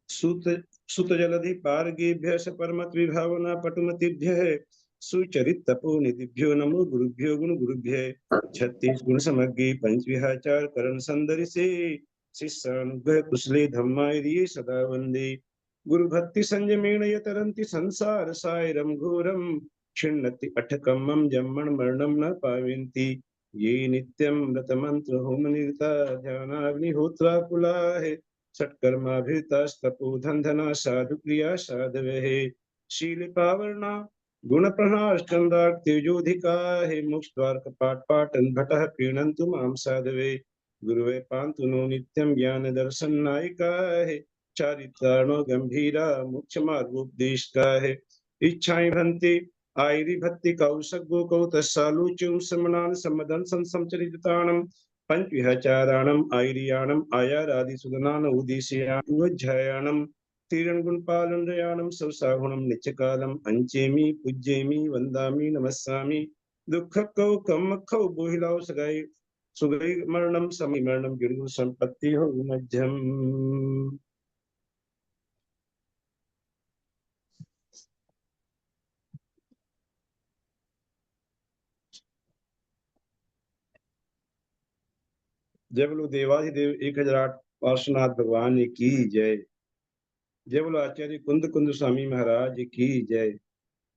सुत सुत जलधि पार्गेभ्य स परमत विभावना पटुमतिभ्य सुचरित तपो निधिभ्यो नमो गुरुभ्यो गुण गुरुभ्य 36 गुण समग्री पंच विहाचार करण संदरि से शिष्यानुग्रह कुशले धम्माय सदा वंदे गुरु भक्ति संयमेण यतरन्ति संसार सायरम घोरम क्षिण्णति अठकम्मं जम्मण मरणं न पावन्ति ये नित्यं व्रतमंत्र होम निरता ध्यानाग्निहोत्रा कुलाहे षट्कर्माभितस्तपो धंधना साधु क्रिया साधवे शील पावरना गुण प्रहार चंद्रार्क तेजोधिका हे मोक्ष द्वार कपाट पाटन भटः प्रीणन्तु मां साधवे गुरुवे पान्तु नो नित्यं ज्ञान दर्शन नायिका है चारित्राणो गंभीरा मुख्य मार्गोपदेशका है इच्छाएं भंति आयरी भक्ति कौशगो कौ तस्सालुचुम समनान समदन संसमचरिताणम पंच विहचाराणम आयरियाणम आयारादि सुदनान उद्देश्याणम तीरण गुण पालन रयाणम सवसागुणम नित्यकालम अंचेमी पूज्येमी वंदामी नमस्सामी दुख कौ कम खौ बोहिलाओ सगाई सुगई मरणम समी मरणम गिरु संपत्ति हो मध्यम। जय बोलो देवाधिदेव 1008 पार्श्वनाथ भगवान की जय। जय बोलो आचार्य कुंद कुंद स्वामी महाराज की जय।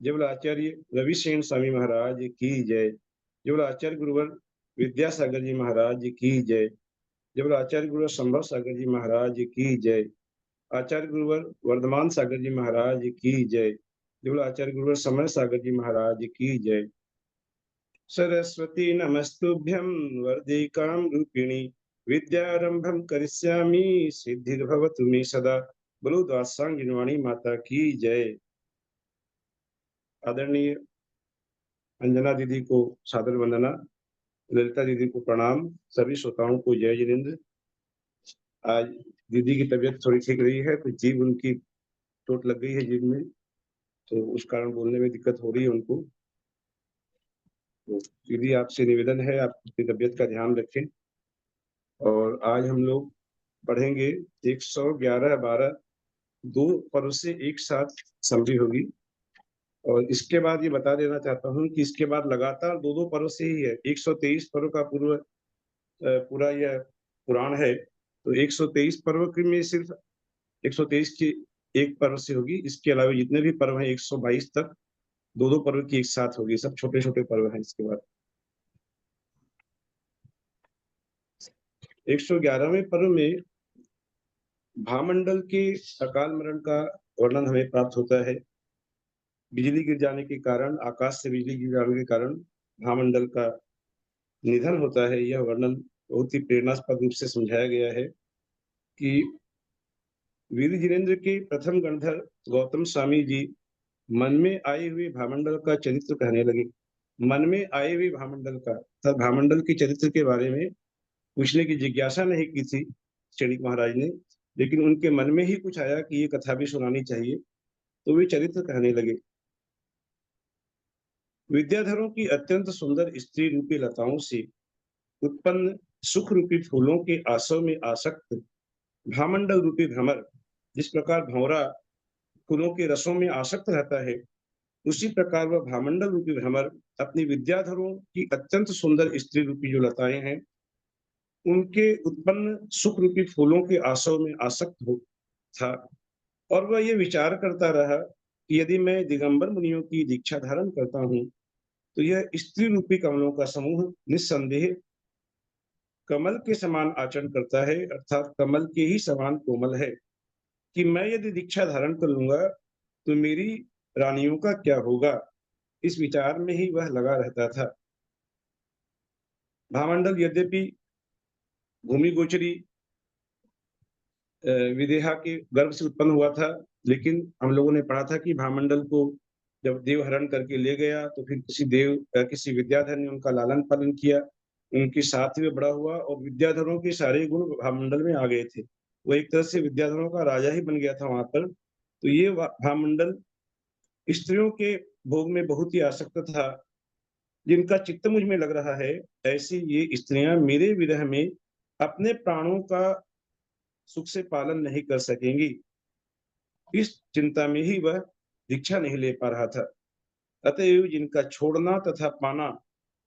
जय बोलो आचार्य रविसेन स्वामी महाराज की जय। जय बोलो आचार्य गुरुवर विद्यासागर जी महाराज की जय। जय बोलो आचार्य गुरुवर संभव सागर जी महाराज की जय। आचार्य गुरुवर वर्धमान सागर जी महाराज की जय। जय बोलो आचार्य गुरुवर समय सागर जी महाराज की जय। सरस्वती नमस्तुभ्यं वरदे काम रूपिणी विद्यारंभम करिष्यामि सिद्धिर्भवतु मे सदा। बोलो द्वादशांगिनी माता की जय। आदरणीय अंजना दीदी को सादर वंदना, ललिता दीदी को प्रणाम, सभी श्रोताओं को जय जिनेन्द्र। आज दीदी की तबीयत थोड़ी ठीक रही है, तो जीभ उनकी चोट लग गई है जीभ में, तो उस कारण बोलने में दिक्कत हो रही है उनको। तो दीदी आपसे निवेदन है आप अपनी तबीयत का ध्यान रखें। और आज हम लोग पढ़ेंगे 111-12 दो पर्व से एक साथ समझी होगी। और इसके बाद ये बता देना चाहता हूँ कि इसके बाद लगातार दो पर्व से ही है। 123 पर्व का पूरा यह पुराण है, तो 123 पर्व में सिर्फ 123 की एक पर्व से होगी। इसके अलावा जितने भी पर्व हैं 122 तक दो पर्व की एक साथ होगी। सब छोटे छोटे पर्व हैं। इसके बाद 111वें पर्व में भामंडल के अकाल मरण का वर्णन हमें प्राप्त होता है। बिजली गिर जाने के कारण, आकाश से बिजली गिर जाने के कारण भामंडल का निधन होता है। यह वर्णन बहुत ही प्रेरणास्पद रूप से समझाया गया है कि वीर जिनेन्द्र के प्रथम गणधर गौतम स्वामी जी मन में आए हुए भामंडल का चरित्र कहने लगे। मन में आए हुए भामंडल का, तब भामंडल के चरित्र के बारे में पूछने की जिज्ञासा नहीं की थी क्षणिक महाराज ने, लेकिन उनके मन में ही कुछ आया कि ये कथा भी सुनानी चाहिए, तो वे चरित्र कहने लगे। विद्याधरों की अत्यंत सुंदर स्त्री रूपी लताओं से उत्पन्न सुख रूपी फूलों के आसव में आसक्त भामंडल रूपी भ्रमर, जिस प्रकार भंवरा फूलों के रसों में आसक्त रहता है, उसी प्रकार वह भामंडल रूपी भ्रमर अपनी विद्याधरों की अत्यंत सुंदर स्त्री रूपी जो लताएं हैं, उनके उत्पन्न सुख रूपी फूलों के आसव में आसक्त हो था। और वह ये विचार करता रहा कि यदि मैं दिगंबर मुनियों की दीक्षा धारण करता हूँ, तो यह स्त्री रूपी कमलों का समूह निस्संदेह कमल के समान आचरण करता है, अर्थात कमल के ही समान कोमल है, कि मैं यदि दीक्षा धारण कर लूंगा तो मेरी रानियों का क्या होगा। इस विचार में ही वह लगा रहता था। भामंडल यद्यपि भूमि गोचरी विदेहा के गर्भ से उत्पन्न हुआ था, लेकिन हम लोगों ने पढ़ा था कि भामंडल को जब देव हरण करके ले गया, तो फिर किसी विद्याधर ने उनका लालन पालन किया, उनके साथ में बड़ा हुआ, और विद्याधरों के सारे गुण भामंडल में आ गए थे। वो एक तरह से विद्याधरों का राजा ही बन गया था वहां पर। तो ये भामंडल स्त्रियों के भोग में बहुत ही आसक्त था। जिनका चित्त मुझ में लग रहा है, ऐसी ये स्त्रियां मेरे विरह में अपने प्राणों का सुख से पालन नहीं कर सकेंगी। इस चिंता में ही वह दीक्षा नहीं ले पा रहा था। अतएव जिनका छोड़ना तथा पाना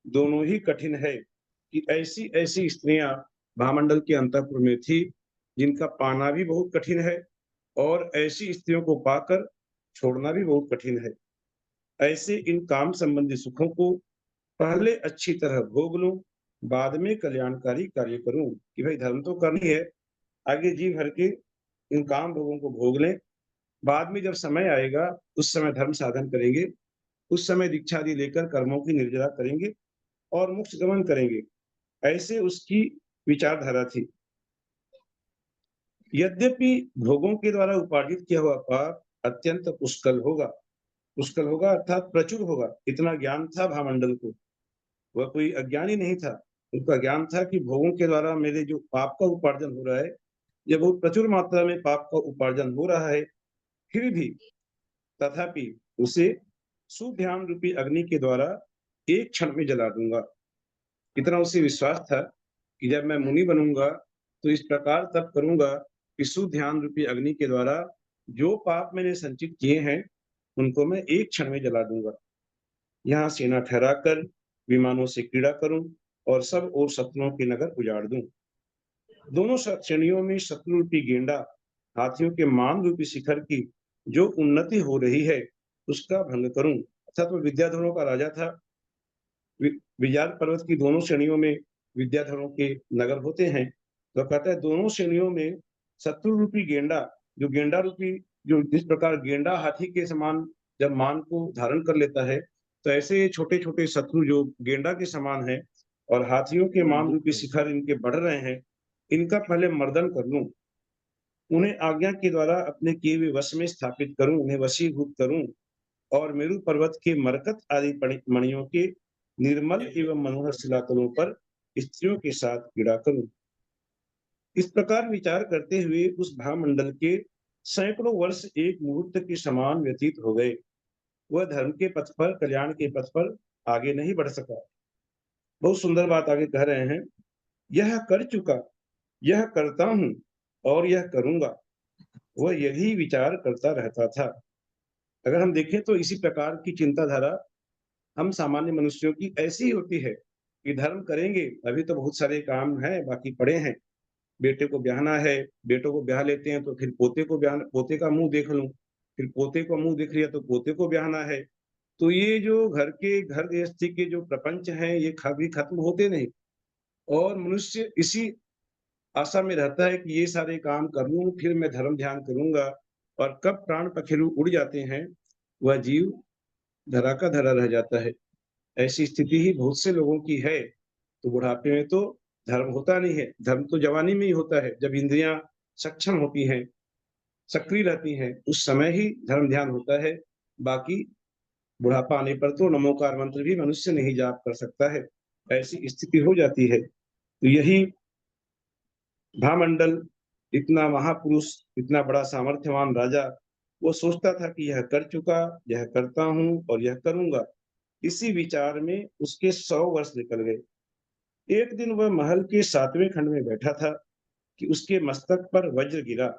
दोनों ही कठिन है, कि ऐसी ऐसी स्त्रियां भामंडल के अंतःपुर में थी जिनका पाना भी बहुत कठिन है और ऐसी स्त्रियों को पाकर छोड़ना भी बहुत कठिन है। ऐसे इन काम संबंधी सुखों को पहले अच्छी तरह भोग लूं, बाद में कल्याणकारी कार्य करूं। कि भाई धर्म तो करनी है, आगे जी भर के इन काम भोगों को भोग लें, बाद में जब समय आएगा उस समय धर्म साधन करेंगे, उस समय दीक्षा आदि लेकर कर्मों की निर्जरा करेंगे और मोक्ष गमन करेंगे। ऐसे उसकी विचारधारा थी। यद्यपि भोगों के द्वारा उपार्जित किया हुआ पाप अत्यंत पुष्कल होगा अर्थात प्रचुर होगा, इतना ज्ञान था भामंडल को। वह कोई अज्ञानी नहीं था। उनका ज्ञान था कि भोगों के द्वारा मेरे जो पाप का उपार्जन हो रहा है, यह बहुत प्रचुर मात्रा में पाप का उपार्जन हो रहा है। फिर भी तथापि उसे सुध्यान रूपी अग्नि के द्वारा एक क्षण में जला दूंगा। इतना उसे विश्वास था कि जब मैं मुनि बनूंगा तो इस प्रकार तप करूंगा कि सुध्यान रूपी अग्नि के द्वारा जो पाप मैंने संचित किए हैं उनको मैं एक क्षण में जला दूंगा। यहाँ सेना ठहराकर विमानों से क्रीड़ा करूं और सब और शत्रुओं के नगर उजाड़ दूं। दोनों श्रेणियों में शत्रु रूपी गेंडा हाथियों के मान रूपी शिखर की जो उन्नति हो रही है उसका भंग करूं। अर्थात वह विद्याधरों का राजा था। विजार पर्वत की दोनों श्रेणियों में विद्याधरों के नगर होते हैं। तो कहता है दोनों श्रेणियों में शत्रु रूपी गेंडा, जो गेंडा रूपी, जो जिस प्रकार गेंडा हाथी के समान जब मान को धारण कर लेता है, तो ऐसे छोटे छोटे शत्रु जो गेंडा के समान है और हाथियों के मान रूपी शिखर इनके बढ़ रहे हैं, इनका पहले मर्दन कर लूं, उन्हें आज्ञा के द्वारा अपने किए हुए वश में स्थापित करूं, उन्हें वशीभूत करूं और मेरु पर्वत के मरकत आदि मणियों के निर्मल एवं मनोहर शिलातलों पर स्त्रियों के साथ क्रीड़ा करूं। इस प्रकार विचार करते हुए उस भामंडल के सैकड़ों वर्ष एक मुहूर्त के समान व्यतीत हो गए। वह धर्म के पथ पर, कल्याण के पथ पर आगे नहीं बढ़ सका। बहुत सुंदर बात आगे कह रहे हैं, यह कर चुका, यह करता हूं और यह करूंगा, वह यही विचार करता रहता था। अगर हम देखें तो इसी प्रकार की चिंताधारा हम सामान्य मनुष्यों की ऐसी ही होती है कि धर्म करेंगे, अभी तो बहुत सारे काम हैं बाकी पड़े हैं, बेटे को ब्याहना है, बेटों को ब्याह लेते हैं तो फिर पोते को ब्याह, पोते का मुंह देख लूं, फिर पोते को मुंह दिख लिया तो पोते को ब्याहना है। तो ये जो घर गृहस्थी के जो प्रपंच हैं ये कभी खत्म होते नहीं और मनुष्य इसी आशा में रहता है कि ये सारे काम कर लूं फिर मैं धर्म ध्यान करूंगा, और कब प्राण पखेरु उड़ जाते हैं वह जीव धरा का धरा रह जाता है। ऐसी स्थिति ही बहुत से लोगों की है। तो बुढ़ापे में तो धर्म होता नहीं है, धर्म तो जवानी में ही होता है, जब इंद्रियां सक्षम होती हैं, सक्रिय रहती हैं, उस समय ही धर्म ध्यान होता है। बाकी बुढ़ापा आने पर तो नमोकार मंत्र भी मनुष्य नहीं जाप कर सकता है, ऐसी स्थिति हो जाती है। तो यही भामंडल, इतना महापुरुष, इतना बड़ा सामर्थ्यवान राजा, वो सोचता था कि यह कर चुका, यह करता हूं और यह करूंगा। इसी विचार में उसके 100 वर्ष निकल गए। एक दिन वह महल के 7वें खंड में बैठा था कि उसके मस्तक पर वज्र गिरा,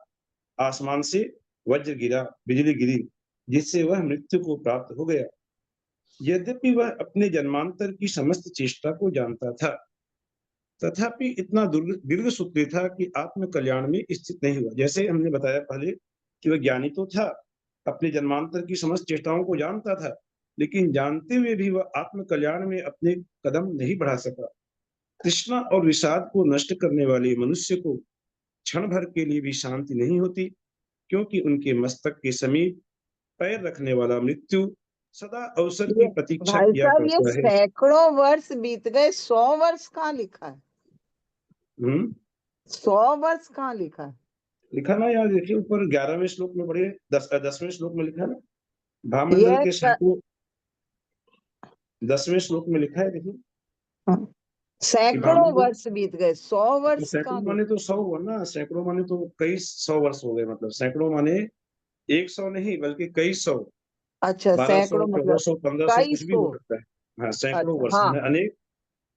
आसमान से वज्र गिरा, बिजली गिरी, जिससे वह मृत्यु को प्राप्त हो गया। यद्यपि वह अपने जन्मांतर की समस्त चेष्टा को जानता था, तथापि इतना दीर्घ सूत्री था कि आत्म कल्याण में स्थित नहीं हुआ। जैसे हमने बताया पहले कि वह ज्ञानी तो था, अपने जन्मांतर की समस्त चेष्टाओं को जानता था, लेकिन जानते हुए भी वह आत्म कल्याण में अपने कदम नहीं बढ़ा सका। तृष्णा और विषाद को नष्ट करने वाले मनुष्य को क्षण भर के लिए भी शांति नहीं होती, क्योंकि उनके मस्तक के समीप पैर रखने वाला मृत्यु सदा अवसर की ये प्रतीक्षा भाई किया साहब, ये करता है। सैकड़ों वर्ष बीत गए, 100 वर्ष कहाँ लिखा है? 100 वर्ष कहाँ लिखा है? लिखा ना यार, देखिए ऊपर 11वें श्लोक में पढ़िए, 10वें श्लोक में लिखा ना, भामंडल ये के सैकड़ों, 10वें श्लोक में लिखा है, देखिए कि सैकड़ों भामंडल, वर्ष बीत गए, 100 तो वर्ष सैकड़ों कहाँ माने तो लिखा? 100 हुआ ना, सैकड़ों माने तो कई 100 वर्ष हो गए, मतलब सैकड़ों माने 100 नहीं बल्कि कई 100, अच्छा, 1200, सैकड़ों मतलब 1400, 1500 कई कुछ भी हो सौ। सकता है। हाँ, सैकड़ों अच्छा, वर्ष हाँ माने अनेक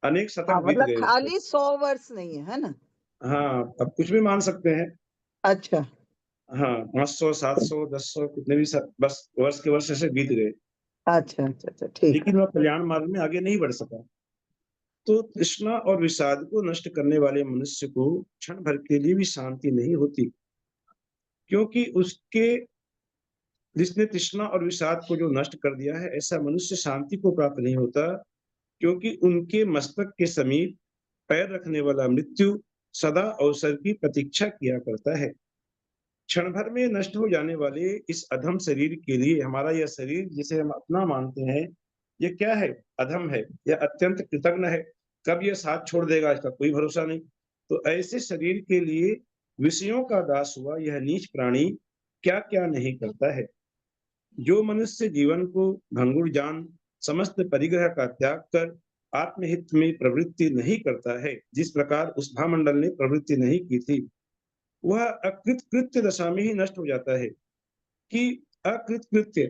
अनेक हाँ, शतक बीत मतलब गए उसको। खाली 100 वर्ष नहीं है, है ना? हाँ, अब कुछ भी मान सकते हैं। अच्छा हाँ, 500, 700, 1000 कितने भी बस वर्ष के वर्ष ऐसे बीत गए, अच्छा अच्छा अच्छा, ठीक है। लेकिन वह कल्याण मार्ग में आगे नहीं बढ़ सका। तो तृष्णा और विषाद को नष्ट करने वाले मनुष्य को क्षण भर के लिए भी शांति नहीं होती, क्योंकि उसके जिसने तृष्णा और विषाद को जो नष्ट कर दिया है, ऐसा मनुष्य शांति को प्राप्त नहीं होता, क्योंकि उनके मस्तक के समीप पैर रखने वाला मृत्यु सदा अवसर की प्रतीक्षा किया करता है। क्षण भर में नष्ट हो जाने वाले इस अधम शरीर के लिए हमारा यह शरीर जिसे हम अपना मानते हैं, ये क्या है? अधम है, यह अत्यंत कृतघ्न है। कब यह साथ छोड़ देगा इसका कोई भरोसा नहीं। तो ऐसे शरीर के लिए विषयों का दास हुआ यह नीच प्राणी क्या क्या नहीं करता है। जो मनुष्य जीवन को भंगुर जान समस्त परिग्रह का त्याग कर आत्महित में प्रवृत्ति नहीं करता है, जिस प्रकार उस भामंडल ने प्रवृत्ति नहीं की थी, वह अकृत कृत्य दशा में ही नष्ट हो जाता है। कि अकृत कृत्य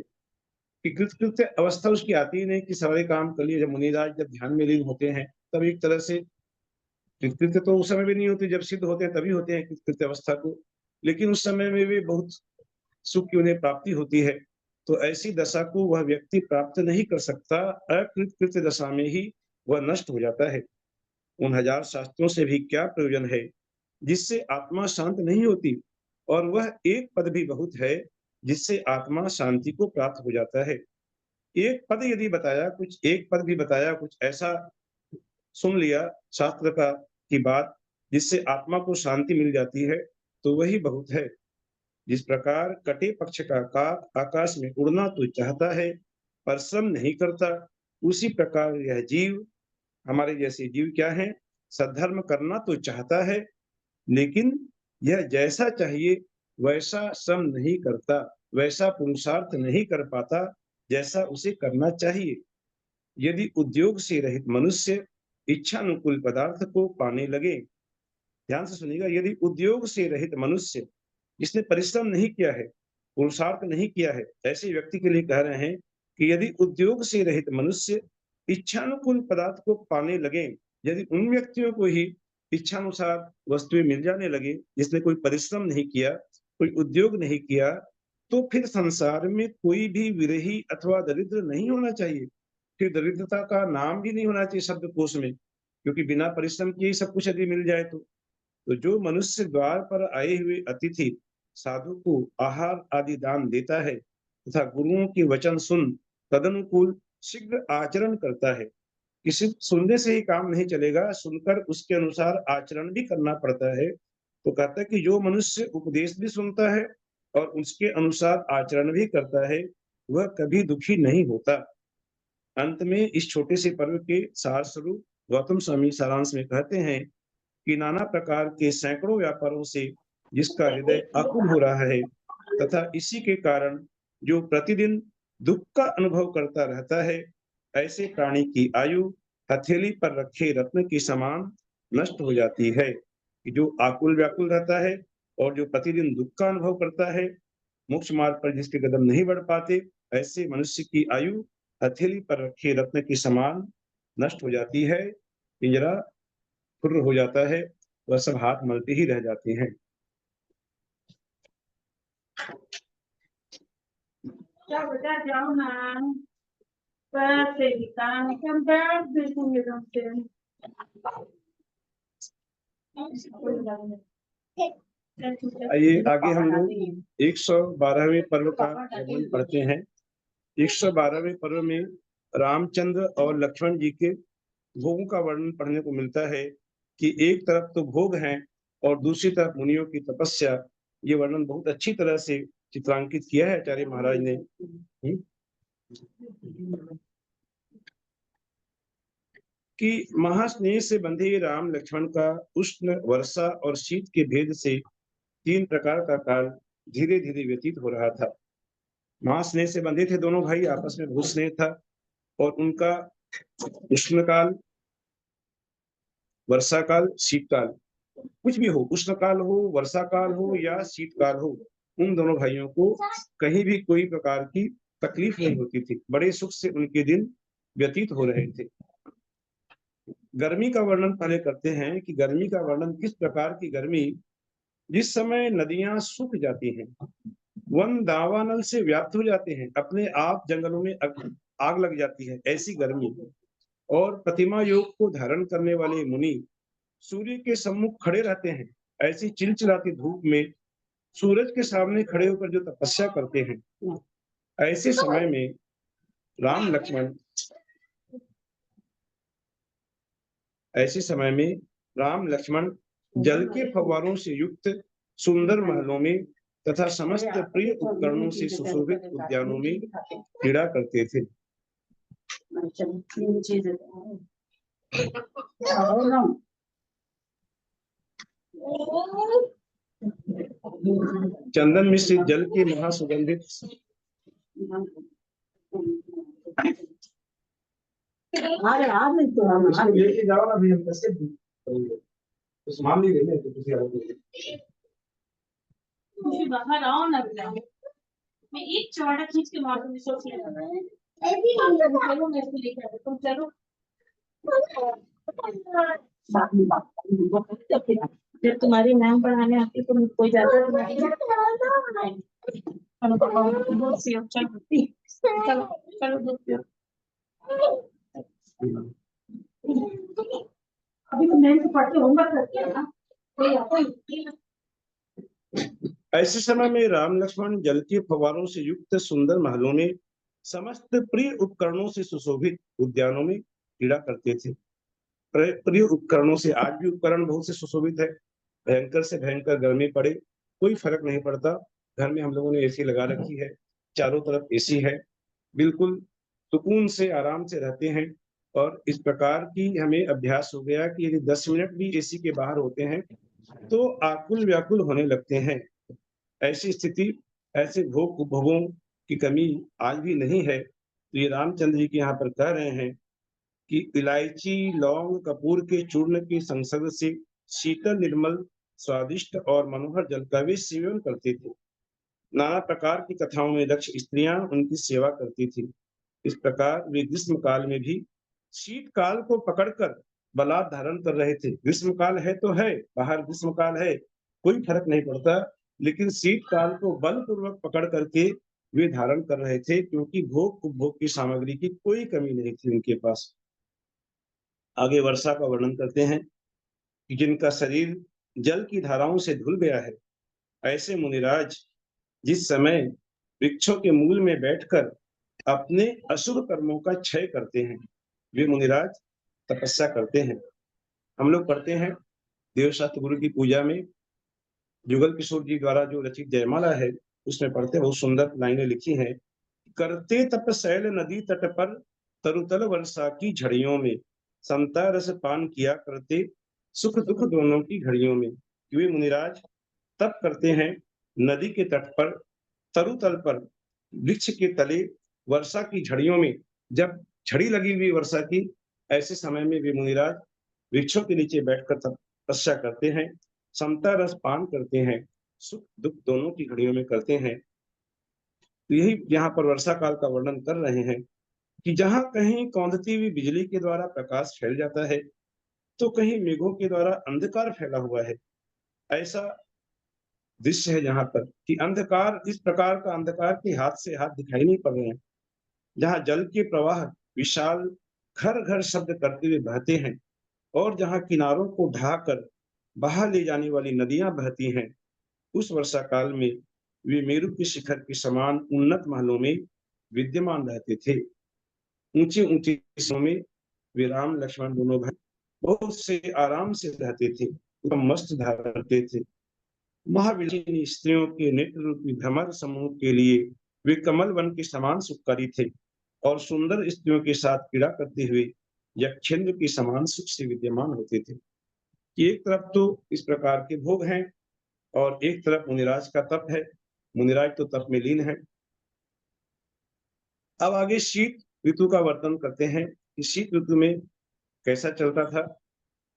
कि कृत कृत्य अवस्था उसकी आती ही नहीं कि सारे काम कर लिए। जब मुनिराज जब ध्यान में लीन होते हैं, तब एक तरह से कृत्य तो उस समय भी नहीं होते, जब सिद्ध होते हैं तभी होते हैं कृत्य अवस्था को, लेकिन उस समय में भी बहुत सुख की उन्हें प्राप्ति होती है। तो ऐसी दशा को वह व्यक्ति प्राप्त नहीं कर सकता, अकृत कृत्य दशा में ही वह नष्ट हो जाता है। उन हजार शास्त्रों से भी क्या प्रयोजन है जिससे आत्मा शांत नहीं होती, और वह एक पद भी बहुत है जिससे आत्मा शांति को प्राप्त हो जाता है। एक पद यदि बताया, कुछ एक पद भी बताया, कुछ ऐसा सुन लिया शास्त्र का की बात जिससे आत्मा को शांति मिल जाती है, तो वही बहुत है। जिस प्रकार कटे पक्ष का काक आकाश में उड़ना तो चाहता है पर श्रम नहीं करता, उसी प्रकार यह जीव, हमारे जैसे जीव क्या है, सद्धर्म करना तो चाहता है, लेकिन यह जैसा चाहिए वैसा श्रम नहीं करता, वैसा पुरुषार्थ नहीं कर पाता जैसा उसे करना चाहिए। यदि उद्योग से रहित मनुष्य इच्छानुकूल पदार्थ को पाने लगे, ध्यान से सुनिएगा, यदि उद्योग से रहित मनुष्य जिसने परिश्रम नहीं किया है, पुरुषार्थ नहीं किया है, ऐसे व्यक्ति के लिए कह रहे हैं कि यदि उद्योग से रहित मनुष्य इच्छानुकूल पदार्थ को पाने लगे, यदि उन व्यक्तियों को ही इच्छानुसार वस्तुएं मिल जाने लगे जिसने कोई परिश्रम नहीं किया, कोई उद्योग नहीं किया, तो फिर संसार में कोई भी विरही अथवा दरिद्र नहीं होना चाहिए। फिर दरिद्रता का नाम भी नहीं होना चाहिए शब्दकोश में, क्योंकि बिना परिश्रम किए ही सब कुछ यदि मिल जाए तो जो मनुष्य द्वार पर आए हुए अतिथि साधु को आहार आदि दान देता है तथा गुरुओं के वचन सुन तदनुकूल शीघ्र आचरण करता है, किसी सुनने से ही काम नहीं चलेगा, सुनकर उसके अनुसार आचरण भी करना पड़ता है। तो कहता है कि जो मनुष्य उपदेश भी सुनता है और उसके अनुसार आचरण भी करता है, वह कभी दुखी नहीं होता। अंत में इस छोटे से पर्व के सार स्वरूप गौतम स्वामी सारांश में कहते हैं कि नाना प्रकार के सैकड़ों व्यापारों से जिसका हृदय आकुल हो रहा है तथा इसी के कारण जो प्रतिदिन दुख का अनुभव करता रहता है, ऐसे प्राणी की आयु हथेली पर रखे रत्न के समान नष्ट हो जाती है। कि जो आकुल व्याकुल रहता है और जो प्रतिदिन दुख का अनुभव करता है, मोक्ष मार्ग पर जिसके कदम नहीं बढ़ पाते, ऐसे मनुष्य की आयु हथेली पर रखे रत्न के समान नष्ट हो जाती है। पिंजरा खुर हो जाता है, वह सब हाथ मलते ही रह जाते हैं। क्या बता जाओ ना पैसे निकाल के बैठ देखेंगे तुमसे आइए आगे हम लोग 112वें पर्व का वर्णन पढ़ते हैं। 112वें पर्व में रामचंद्र और लक्ष्मण जी के भोगों का वर्णन पढ़ने को मिलता है कि एक तरफ तो भोग हैं और दूसरी तरफ मुनियों की तपस्या। ये वर्णन बहुत अच्छी तरह से चित्रांकित किया है आचार्य महाराज ने। कि महास्नेह से बंधे राम लक्ष्मण का उष्ण वर्षा और शीत के भेद से 3 प्रकार का काल धीरे धीरे व्यतीत हो रहा था। महास्नेह से बंधे थे दोनों भाई, आपस में बहुत स्नेह था, और उनका उष्ण काल, वर्षा काल, शीतकाल, कुछ भी हो, उष्ण काल हो, वर्षा काल हो या शीतकाल हो, उन दोनों भाइयों को कहीं भी कोई प्रकार की तकलीफ नहीं होती थी। बड़े सुख से उनके दिन व्यतीत हो रहे थे। गर्मी का वर्णन पहले करते हैं कि गर्मी का वर्णन किस प्रकार की गर्मी, जिस समय नदियां सूख जाती हैं, वन दावानल से व्याप्त हो जाते हैं, अपने आप जंगलों में आग लग जाती है, ऐसी गर्मी। और प्रतिमा योग को धारण करने वाले मुनि सूर्य के सम्मुख खड़े रहते हैं, ऐसी चिलचिलाती धूप में सूरज के सामने खड़े होकर जो तपस्या करते हैं, ऐसे समय में राम लक्ष्मण ऐसे समय में राम लक्ष्मण जल के फव्वारों से युक्त सुंदर महलों में तथा समस्त प्रिय उपकरणों से सुशोभित उद्यानों में क्रीड़ा करते थे। चंदन मिश्रित जल के महासुगंधित लेके जाओ ना भैया, कैसे तो सामान नहीं लेने तो किसी और तुम बाहर आओ ना बेटा, मैं एक चौड़ा खींच के मार दूंगी। सोच चलो मैं इसको लेकर तुम चलो। जब तुम्हारी मैम पढ़ाने आती तो कोई जाता चलो चलो दूध पियो। अभी तो मैं से पढ़ के होमवर्क करती है ना, कोई आता ही। ऐसे समय में राम लक्ष्मण जल के फव्वारों से युक्त सुंदर महलों में समस्त प्रिय उपकरणों से सुशोभित उद्यानों में क्रीड़ा करते थे। प्रिय उपकरणों से, आज भी उपकरण बहुत से सुशोभित है, भयंकर से भयंकर गर्मी पड़े कोई फर्क नहीं पड़ता। घर में हम लोगों ने एसी लगा रखी है, चारों तरफ एसी है, बिल्कुल सुकून से आराम से रहते हैं। और इस प्रकार की हमें अभ्यास हो गया कि यदि 10 मिनट भी एसी के बाहर होते हैं तो आकुल व्याकुल होने लगते हैं। ऐसी स्थिति, ऐसे भोग उपभोगों की कमी आज भी नहीं है। तो ये रामचंद्र जी के यहाँ पर कह रहे हैं कि इलायची, लौंग, कपूर के चूर्ण के संसर्ग से शीतल, निर्मल, स्वादिष्ट और मनोहर जल का वे सेवन करते थे। नाना प्रकार की कथाओं में दक्ष स्त्रियां उनकी सेवा करती थी। इस प्रकार वे ग्रीष्म काल में भी शीतकाल को पकड़कर बलात् धारण कर रहे थे। ग्रीष्म काल है तो है, बाहर ग्रीष्म काल है, कोई फर्क नहीं पड़ता, लेकिन शीतकाल को बलपूर्वक पकड़ करके वे धारण कर रहे थे, क्योंकि भोग उपभोग की सामग्री की कोई कमी नहीं थी उनके पास। आगे वर्षा का वर्णन करते हैं कि जिनका शरीर जल की धाराओं से धुल गया है, ऐसे मुनिराज जिस समय वृक्षों के मूल में बैठकर अपने असुर कर्मों का क्षय करते हैं, वे मुनिराज तपस्या करते हैं। हम लोग पढ़ते हैं देवशास्त्र गुरु की पूजा में, जुगल किशोर जी द्वारा जो रचित जयमाला है उसमें पढ़ते, बहुत सुंदर लाइनें लिखी हैं। करते तपशैल नदी तट पर तरुतल वर्षा की झड़ियों में, समता रस पान किया करते सुख दुख दोनों की घड़ियों में। वे मुनिराज तप करते हैं नदी के तट पर, तरुतल पर, वृक्ष के तले, वर्षा की झड़ियों में। जब झड़ी लगी हुई वर्षा की, ऐसे समय में वे मुनिराज वृक्षों के नीचे बैठकर तपस्या करते हैं, समता रस पान करते हैं, सुख दुख दोनों की घड़ियों में करते हैं। तो यही यहाँ पर वर्षा काल का वर्णन कर रहे हैं कि जहां कहीं कौंधती हुई बिजली के द्वारा प्रकाश फैल जाता है, तो कहीं मेघों के द्वारा अंधकार फैला हुआ है। ऐसा दृश्य है जहां पर कि अंधकार, इस प्रकार का अंधकार के हाथ से हाथ दिखाई नहीं पड़ रहे हैं। जहां जल के प्रवाह विशाल घर घर शब्द करते हुए बहते हैं, और जहां किनारों को ढाकर बहा ले जाने वाली नदियां बहती हैं, उस वर्षा काल में वे मेरु के शिखर के समान उन्नत महलों में विद्यमान रहते थे। ऊंचे ऊंचे हिस्सों में वे राम लक्ष्मण दोनों भाई बहुत से आराम से रहते थे, मस्त धारण करते थे। महाविलासिनी स्त्रियों के नेत्र रूपी भ्रमर समूह के लिए वे कमल वन के समान सुखकारी थे, और सुंदर स्त्रियों के साथ क्रीड़ा करते हुए यक्षेंद्र के समान सुख से विद्यमान होते थे। एक तरफ तो इस प्रकार के भोग हैं और एक तरफ मुनिराज का तप है। मुनिराज तो तप में लीन है। अब आगे शीत ऋतु का वर्णन करते हैं कि शीत ऋतु में कैसा चलता था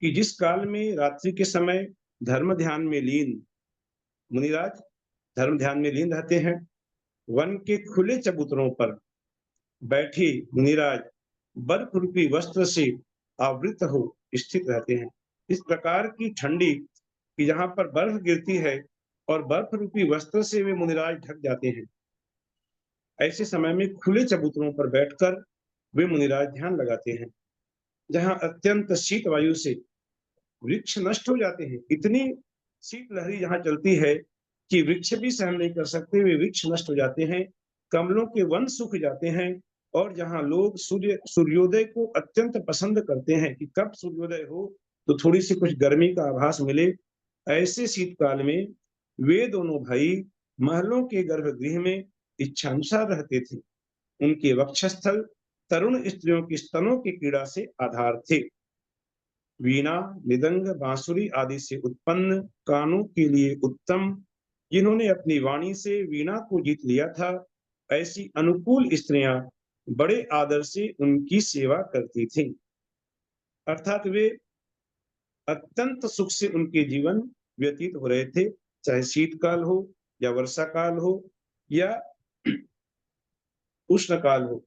कि जिस काल में रात्रि के समय धर्म ध्यान में लीन मुनिराज धर्म ध्यान में लीन रहते हैं, वन के खुले चबूतरों पर बैठे मुनिराज बर्फ रूपी वस्त्र से आवृत हो स्थित रहते हैं। इस प्रकार की ठंडी कि जहां पर बर्फ गिरती है और बर्फ रूपी वस्त्र से वे मुनिराज ढक जाते हैं, ऐसे समय में खुले चबूतरों पर बैठकर वे मुनिराज ध्यान लगाते हैं। जहां अत्यंत शीत वायु से वृक्ष नष्ट हो जाते हैं, इतनी शीत लहरी जहां चलती है कि वृक्ष भी सहन नहीं कर सकते, वे वृक्ष नष्ट हो जाते हैं, कमलों के वन सूख जाते हैं। और जहां लोग सूर्योदय को अत्यंत पसंद करते हैं कि कब सूर्योदय हो तो थोड़ी सी कुछ गर्मी का आभास मिले, ऐसे शीतकाल में वे दोनों भाई महलों के गर्भगृह में इच्छानुसार रहते थे। उनके वक्षस्थल तरुण स्त्रियों की स्तनों की पीड़ा से आधार थे। वीणा, मृदंग, बांसुरी आदि से उत्पन्न कानों के लिए उत्तम, जिन्होंने अपनी वाणी से वीणा को जीत लिया था, ऐसी अनुकूल स्त्रियां बड़े आदर से उनकी सेवा करती थीं। अर्थात वे अत्यंत सुख से उनके जीवन व्यतीत हो रहे थे, चाहे शीतकाल हो या वर्षा काल हो या उष्ण काल हो,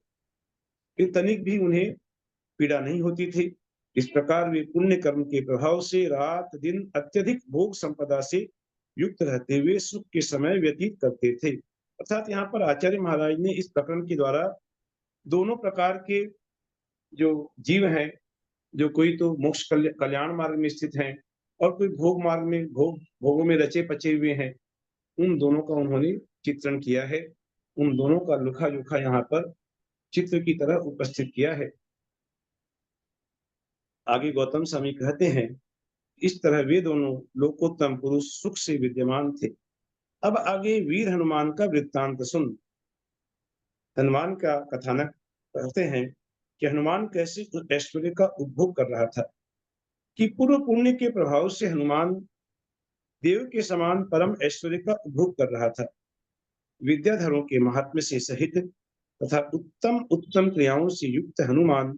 तनिक भी उन्हें पीड़ा नहीं होती थी। इस प्रकार वे पुण्य कर्म के प्रभाव से रात दिन अत्यधिक भोग संपदा से युक्त रहते हुए सुख के समय व्यतीत करते थे। अर्थात यहाँ पर आचार्य महाराज ने इस प्रकरण के द्वारा दोनों प्रकार के जो जीव हैं, जो कोई तो मोक्ष कल्याण मार्ग में स्थित हैं और कोई भोग मार्ग में भोगों में रचे पचे हुए हैं, उन दोनों का उन्होंने चित्रण किया है। उन दोनों का लुखा जोखा यहाँ पर चित्र की तरह उपस्थित किया है। आगे गौतम स्वामी कहते हैं, इस तरह वे दोनों लोकोत्तम पुरुष सुख से विद्यमान थे। अब आगे वीर हनुमान का वृत्तांत सुन। हनुमान का कथानक कहते हैं कि हनुमान कैसे उस ऐश्वर्य का उपभोग कर रहा था कि पूर्व पुण्य के प्रभाव से हनुमान देव के समान परम ऐश्वर्य का उपभोग कर रहा था। विद्याधरों के महात्म्य से सहित तथा उत्तम उत्तम क्रियाओं से युक्त हनुमान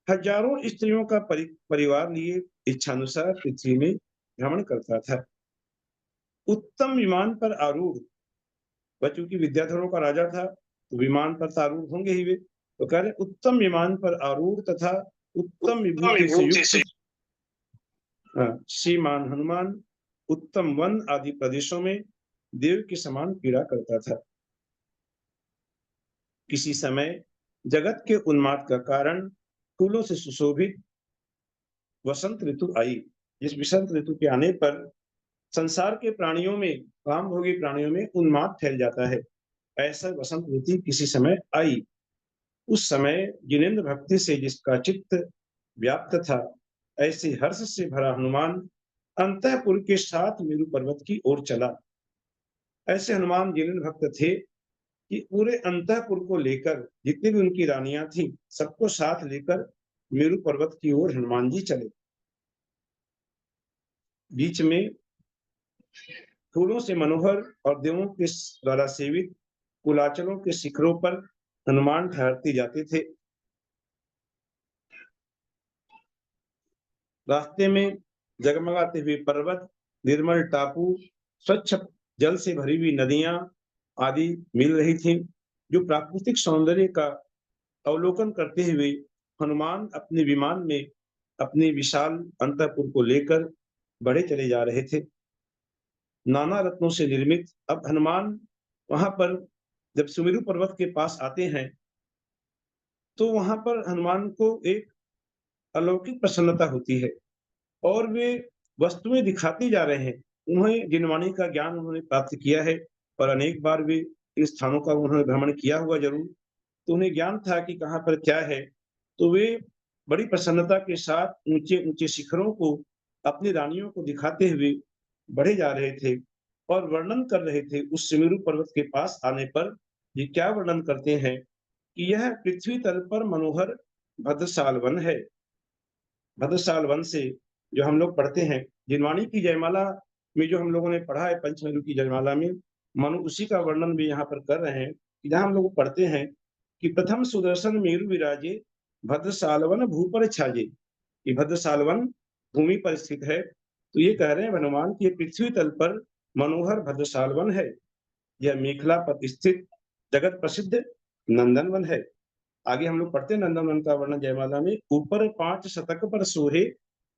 हजारों स्त्रियों का परिवार लिए इच्छानुसार पृथ्वी में भ्रमण करता था। उत्तम विमान पर आरूढ़, वह चूंकि विद्याधरों का राजा था तो विमान पर तो आरूढ़ होंगे ही वे, तो कह रहे उत्तम विमान पर आरूढ़ तथा उत्तम विभूति से युक्त श्रीमान हनुमान उत्तम वन आदि प्रदेशों में देव के समान पीड़ा करता था। किसी समय जगत के उन्माद का कारण फूलों से सुशोभित वसंत ऋतु आई। जिस वसंत ऋतु के आने पर संसार के प्राणियों में, कामभोगी प्राणियों में उन्माद फैल जाता है, ऐसा वसंत ऋतु किसी समय आई। उस समय जिनेन्द्र भक्ति से जिसका चित्त व्याप्त था, ऐसे हर्ष से भरा हनुमान अंतःपुर के साथ मेरु पर्वत की ओर चला। ऐसे हनुमान जिनेन्द्र भक्त थे कि पूरे अंतःपुर को लेकर, जितनी भी उनकी रानियां थी, सबको साथ लेकर मेरु पर्वत की ओर हनुमान जी चले। बीच में फूलों से मनोहर और देवों के द्वारा सेवित कुलाचलों के शिखरों पर हनुमान ठहरते जाते थे। रास्ते में जगमगाते हुए पर्वत, निर्मल टापू, स्वच्छ जल से भरी हुई नदियां आदि मिल रही थीं, जो प्राकृतिक सौंदर्य का अवलोकन करते हुए हनुमान अपने विमान में अपने विशाल अंतःपुर को लेकर बढ़े चले जा रहे थे। नाना रत्नों से निर्मित अब हनुमान वहां पर जब सुमेरु पर्वत के पास आते हैं तो वहां पर हनुमान को एक अलौकिक प्रसन्नता होती है और वे वस्तुएं दिखाते जा रहे हैं। उन्हें जिनवाणी का ज्ञान उन्होंने प्राप्त किया है और अनेक बार वे इन स्थानों का उन्होंने भ्रमण किया हुआ जरूर, तो उन्हें ज्ञान था कि कहाँ पर क्या है। तो वे बड़ी प्रसन्नता के साथ ऊंचे ऊंचे शिखरों को अपनी रानियों को दिखाते हुए बढ़े जा रहे थे और वर्णन कर रहे थे। उस सुमेरु पर्वत के पास आने पर ये क्या वर्णन करते हैं कि यह पृथ्वी तल पर मनोहर भद्रशाल वन है। भद्रशाल वन से जो हम लोग पढ़ते हैं, जिनवाणी की जयमाला में जो हम लोगों ने पढ़ा है, पंचमेरु की जयमाला में मनु उसी का वर्णन भी यहाँ पर कर रहे हैं। जहाँ हम लोग पढ़ते हैं कि प्रथम सुदर्शन मेरु विराजे भद्रशाल वन भूपर छाजे, ये भद्रशाल वन भूमि पर स्थित है। तो ये कह रहे हैं हनुमान की पृथ्वी तल पर मनोहर भद्रशाल वन है। यह मेखला पर स्थित जगत प्रसिद्ध नंदन वन है। आगे हम लोग पढ़ते हैं नंदन वन का वर्णन जयमाला में, ऊपर 5 शतक पर सोहे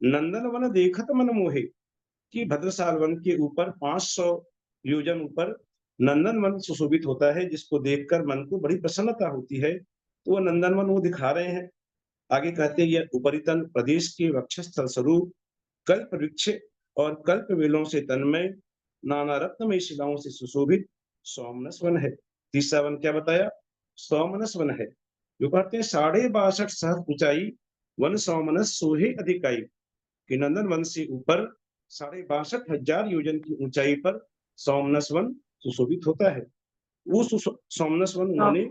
नंदन वन देखत मन मोहे, कि भद्रसाल वन के ऊपर 500 योजन ऊपर नंदन वन सुशोभित होता है, जिसको देखकर मन को बड़ी प्रसन्नता होती है। तो वो नंदन वन वो दिखा रहे हैं। आगे कहते हैं यह उपरितल प्रदेश के वक्षस्थल स्वरूप कल्प वृक्ष और कल्प वेलों से तन्मय नाना रत्नमय शिलाओं से सुशोभित सोमनस वन है। तीसरा वन क्या बताया? सोमनस वन है। जो कहते हैं 62.5 सहस्त्र ऊंचाई वन सोमनस सोहे अधिकाई, कि नंदन वन से ऊपर 62,500 योजन की ऊंचाई पर सोमनस वन सुशोभित होता है। वो सोमनस वन उन्होंने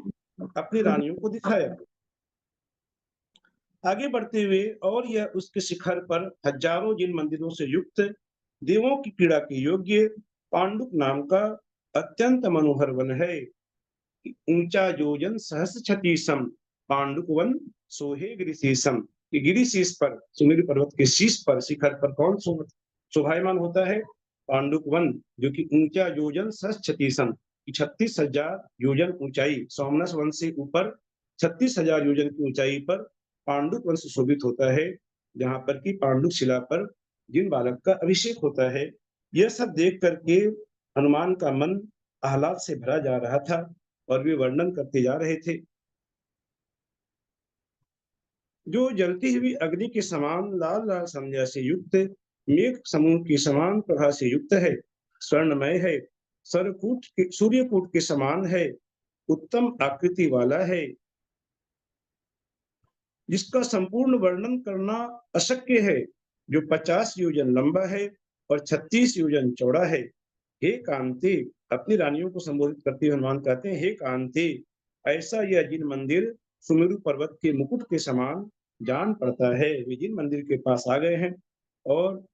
अपनी रानियों को दिखाया। आगे बढ़ते हुए, और यह उसके शिखर पर हजारों जिन मंदिरों से युक्त देवों की पीड़ा के योग्य पांडुक नाम का अत्यंत मनोहर वन है। ऊंचा योजन सहस्र छतीसम पांडुक वन सोहे गिरिशीसम, कि गिरिशीष पर, सुमेरु पर्वत के शीश पर, शिखर पर कौन शोभायमान होता है? पांडुक वन, जो कि ऊंचा योजन सहस्र छतीसम, 36,000 योजन ऊंचाई, सोमनस वन से ऊपर 36,000 योजन की ऊंचाई पर पांडुक वन सुशोभित होता है, जहां पर कि पांडुक शिला पर जिन बालक का अभिषेक होता है। यह सब देख करके हनुमान का मन आह्लाद से भरा जा रहा था और वे वर्णन करते जा रहे थे। जो जलती हुई अग्नि के समान लाल लाल संध्या से युक्त, मेघ समूह के समान प्रभा से युक्त है, स्वर्णमय है, सूर्यकूट के समान है, उत्तम आकृति वाला है, जिसका संपूर्ण वर्णन करना अशक्य है, जो 50 योजन लंबा है और 36 योजन चौड़ा है। हे कांते, अपनी रानियों को संबोधित करते हुए हनुमान कहते हैं, हे कांते, ऐसा यह जिन मंदिर सुमेरु पर्वत के मुकुट के समान जान पड़ता है। वे जिन मंदिर के पास आ गए हैं और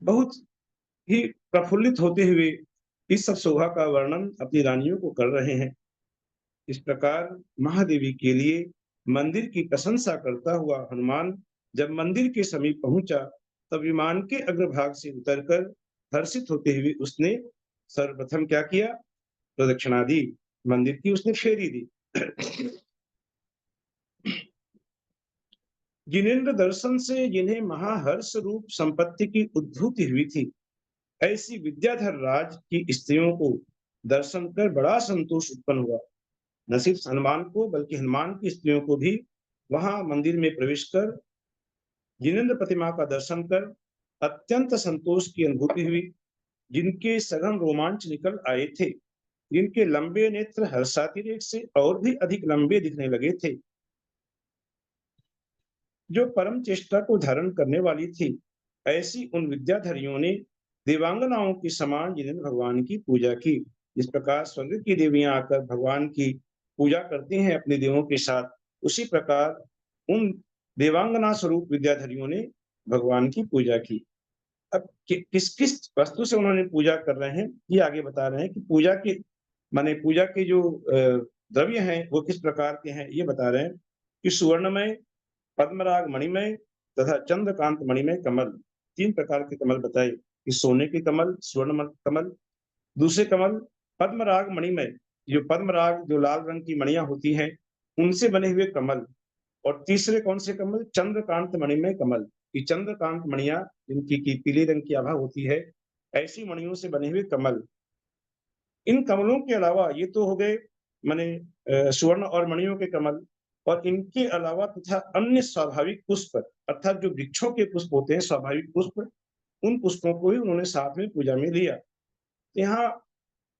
बहुत ही प्रफुल्लित होते हुए इस सब शोभा का वर्णन अपनी रानियों को कर रहे हैं। इस प्रकार महादेवी के लिए मंदिर की प्रशंसा करता हुआ हनुमान जब मंदिर के समीप पहुंचा, तब विमान के अग्रभाग से उतरकर हर्षित होते हुए उसने सर्वप्रथम क्या किया? प्रदक्षिणा दी, मंदिर की उसने फेरी दी। जिनेन्द्र दर्शन से जिन्हें महाहर्ष रूप संपत्ति की उद्भूति हुई थी, ऐसी विद्याधर राज की स्त्रियों को दर्शन कर बड़ा संतोष उत्पन्न हुआ। न सिर्फ हनुमान को, बल्कि हनुमान की स्त्रियों को भी वहां मंदिर में प्रवेश कर जिनेन्द्र प्रतिमा का दर्शन कर अत्यंत संतोष की अनुभूति हुई। जिनके सघन रोमांच निकल आए थे, जिनके लंबे नेत्र हर्षातिरेक से और भी अधिक लंबे दिखने लगे थे, जो परम चेष्टा को धारण करने वाली थी, ऐसी उन विद्याधरियों ने देवांगनाओं के समान जिनेन्द्र भगवान की पूजा की। जिस प्रकार स्वर्ग की देवियां आकर भगवान की पूजा करती हैं अपने देवों के साथ, उसी प्रकार उन देवांगना स्वरूप विद्याधरियों ने भगवान की पूजा की। अब किस किस वस्तु से उन्होंने पूजा कर रहे हैं, ये आगे बता रहे हैं कि पूजा के माने पूजा के जो द्रव्य हैं वो किस प्रकार के हैं, ये बता रहे हैं कि सुवर्णमय, पद्मराग मणिमय तथा चंद्रकांत मणिमय कमल, 3 प्रकार के कमल बताए कि सोने के कमल, स्वर्ण कमल, दूसरे कमल पद्मराग मणिमय, जो पद्मराग जो लाल रंग की मणियां होती हैं उनसे बने हुए कमल, और तीसरे कौन से कमल? चंद्रकांत मणिमय कमल, कि चंद्रकांत मणियां जिनकी की पीले रंग की आभा होती है, ऐसी मणियों से बने हुए कमल। इन कमलों के अलावा ये तो हो गए माने स्वर्ण और मणियों के कमल, और इनके अलावा तथा अन्य स्वाभाविक पुष्प, अर्थात जो वृक्षों के पुष्प होते हैं स्वाभाविक पुष्प, उन पुष्पों को ही उन्होंने साथ में पूजा में लिया। यहाँ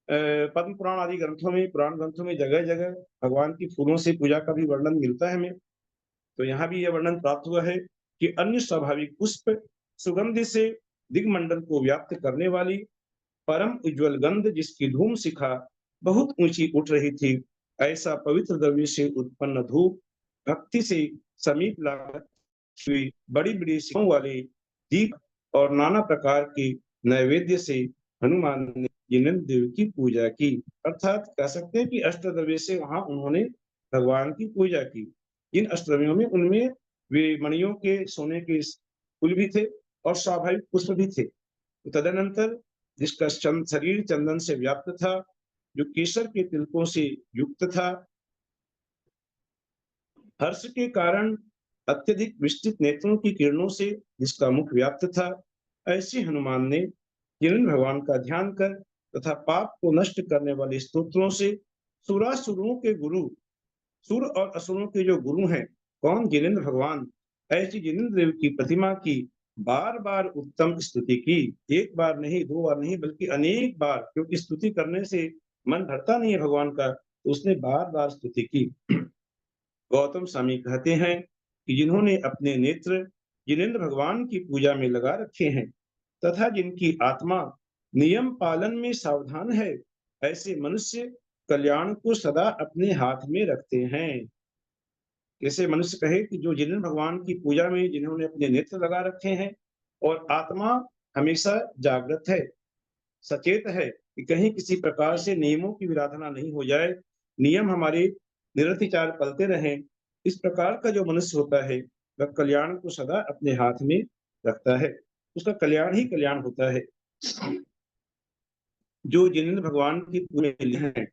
पद्म पुराण आदि ग्रंथों में, पुराण ग्रंथों में जगह जगह भगवान की फूलों से पूजा का भी वर्णन मिलता है हमें। तो यहाँ भी यह वर्णन प्राप्त हुआ है कि अन्य स्वाभाविक पुष्प सुगंध से दिग्मंडल को व्याप्त करने वाली परम उज्ज्वल गंध, जिसकी धूम शिखा बहुत ऊंची उठ रही थी, ऐसा पवित्र द्रव्य से उत्पन्न धूप, भक्ति से समीप लागत हुई बड़ी बड़ी शिखाओं वाले दीप और नाना प्रकार के नैवेद्य से हनुमान ने जिनेन्द्र देव की पूजा की। अर्थात कह सकते हैं कि अष्टद्रव्य से वहां उन्होंने भगवान की पूजा की। इन अष्टद्रव्यों में उनमें वे मणियों के, सोने के फूल भी थे और स्वाभाविक पुष्प भी थे। तदनंतर जिसका शरीर चंदन से व्याप्त था, जो केसर के तिलकों से युक्त था, हर्ष के कारण अत्यधिक विस्तृत नेत्रों की किरणों से जिसका मुख व्याप्त था, ऐसे हनुमान ने जिनेंद्र भगवान का ध्यान कर तथा पाप को नष्ट करने वाले स्तोत्रों से सुरासुरों के गुरु, सुर और असुरों के जो गुरु हैं, कौन? जिनेंद्र भगवान, ऐसी जिनेंद्र देव की प्रतिमा की बार बार उत्तम स्तुति की। एक बार नहीं, दो बार नहीं, बल्कि अनेक बार, क्योंकि स्तुति करने से मन भरता नहीं है भगवान का, तो उसने बार बार स्तुति की। गौतम स्वामी कहते हैं कि जिन्होंने अपने नेत्र जिनेंद्र भगवान की पूजा में लगा रखे हैं तथा जिनकी आत्मा नियम पालन में सावधान है, ऐसे मनुष्य कल्याण को सदा अपने हाथ में रखते हैं। जैसे मनुष्य कहे कि जो जिनेंद्र भगवान की पूजा में जिन्होंने अपने नेत्र लगा रखे हैं और आत्मा हमेशा जागृत है, सचेत है कि कहीं किसी प्रकार से नियमों की विराधना नहीं हो जाए, नियम हमारे निरतिचार पलते रहें, इस प्रकार का जो मनुष्य होता है वह कल्याण को सदा अपने हाथ में रखता है, उसका कल्याण ही कल्याण होता है। जो जिनेंद्र भगवान की पूजा हैं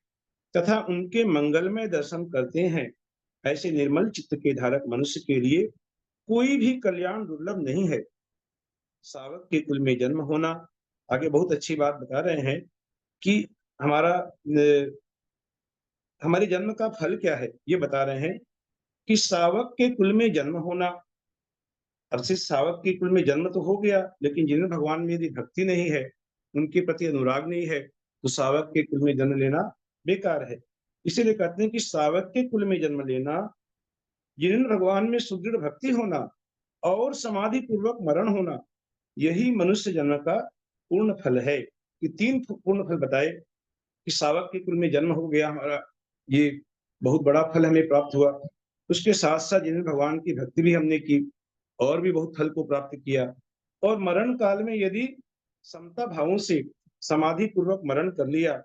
तथा उनके मंगलमय दर्शन करते हैं, ऐसे निर्मल चित्त के धारक मनुष्य के लिए कोई भी कल्याण दुर्लभ नहीं है। सावक के कुल में जन्म होना, आगे बहुत अच्छी बात बता रहे हैं कि हमारा हमारे जन्म का फल क्या है, ये बता रहे हैं कि सावक के कुल में जन्म होना। अब से सावक के कुल में जन्म तो हो गया, लेकिन जिन्हें भगवान में यदि भक्ति नहीं है, उनके प्रति अनुराग नहीं है, तो सावक के कुल में जन्म लेना बेकार है। इसीलिए कहते हैं कि सावक के कुल में जन्म लेना, जिन्हें भगवान में सुदृढ़ भक्ति होना और समाधि पूर्वक मरण होना, यही मनुष्य जन्म का पूर्ण फल है। कि तीन पूर्ण फल बताए कि सावक के कुल में जन्म हो गया हमारा, ये बहुत बड़ा फल हमें प्राप्त हुआ। उसके साथ साथ जिन्हें भगवान की भक्ति भी हमने की और भी बहुत फल को प्राप्त किया। और मरण काल में यदि समता भावों से समाधि पूर्वक मरण कर लिया,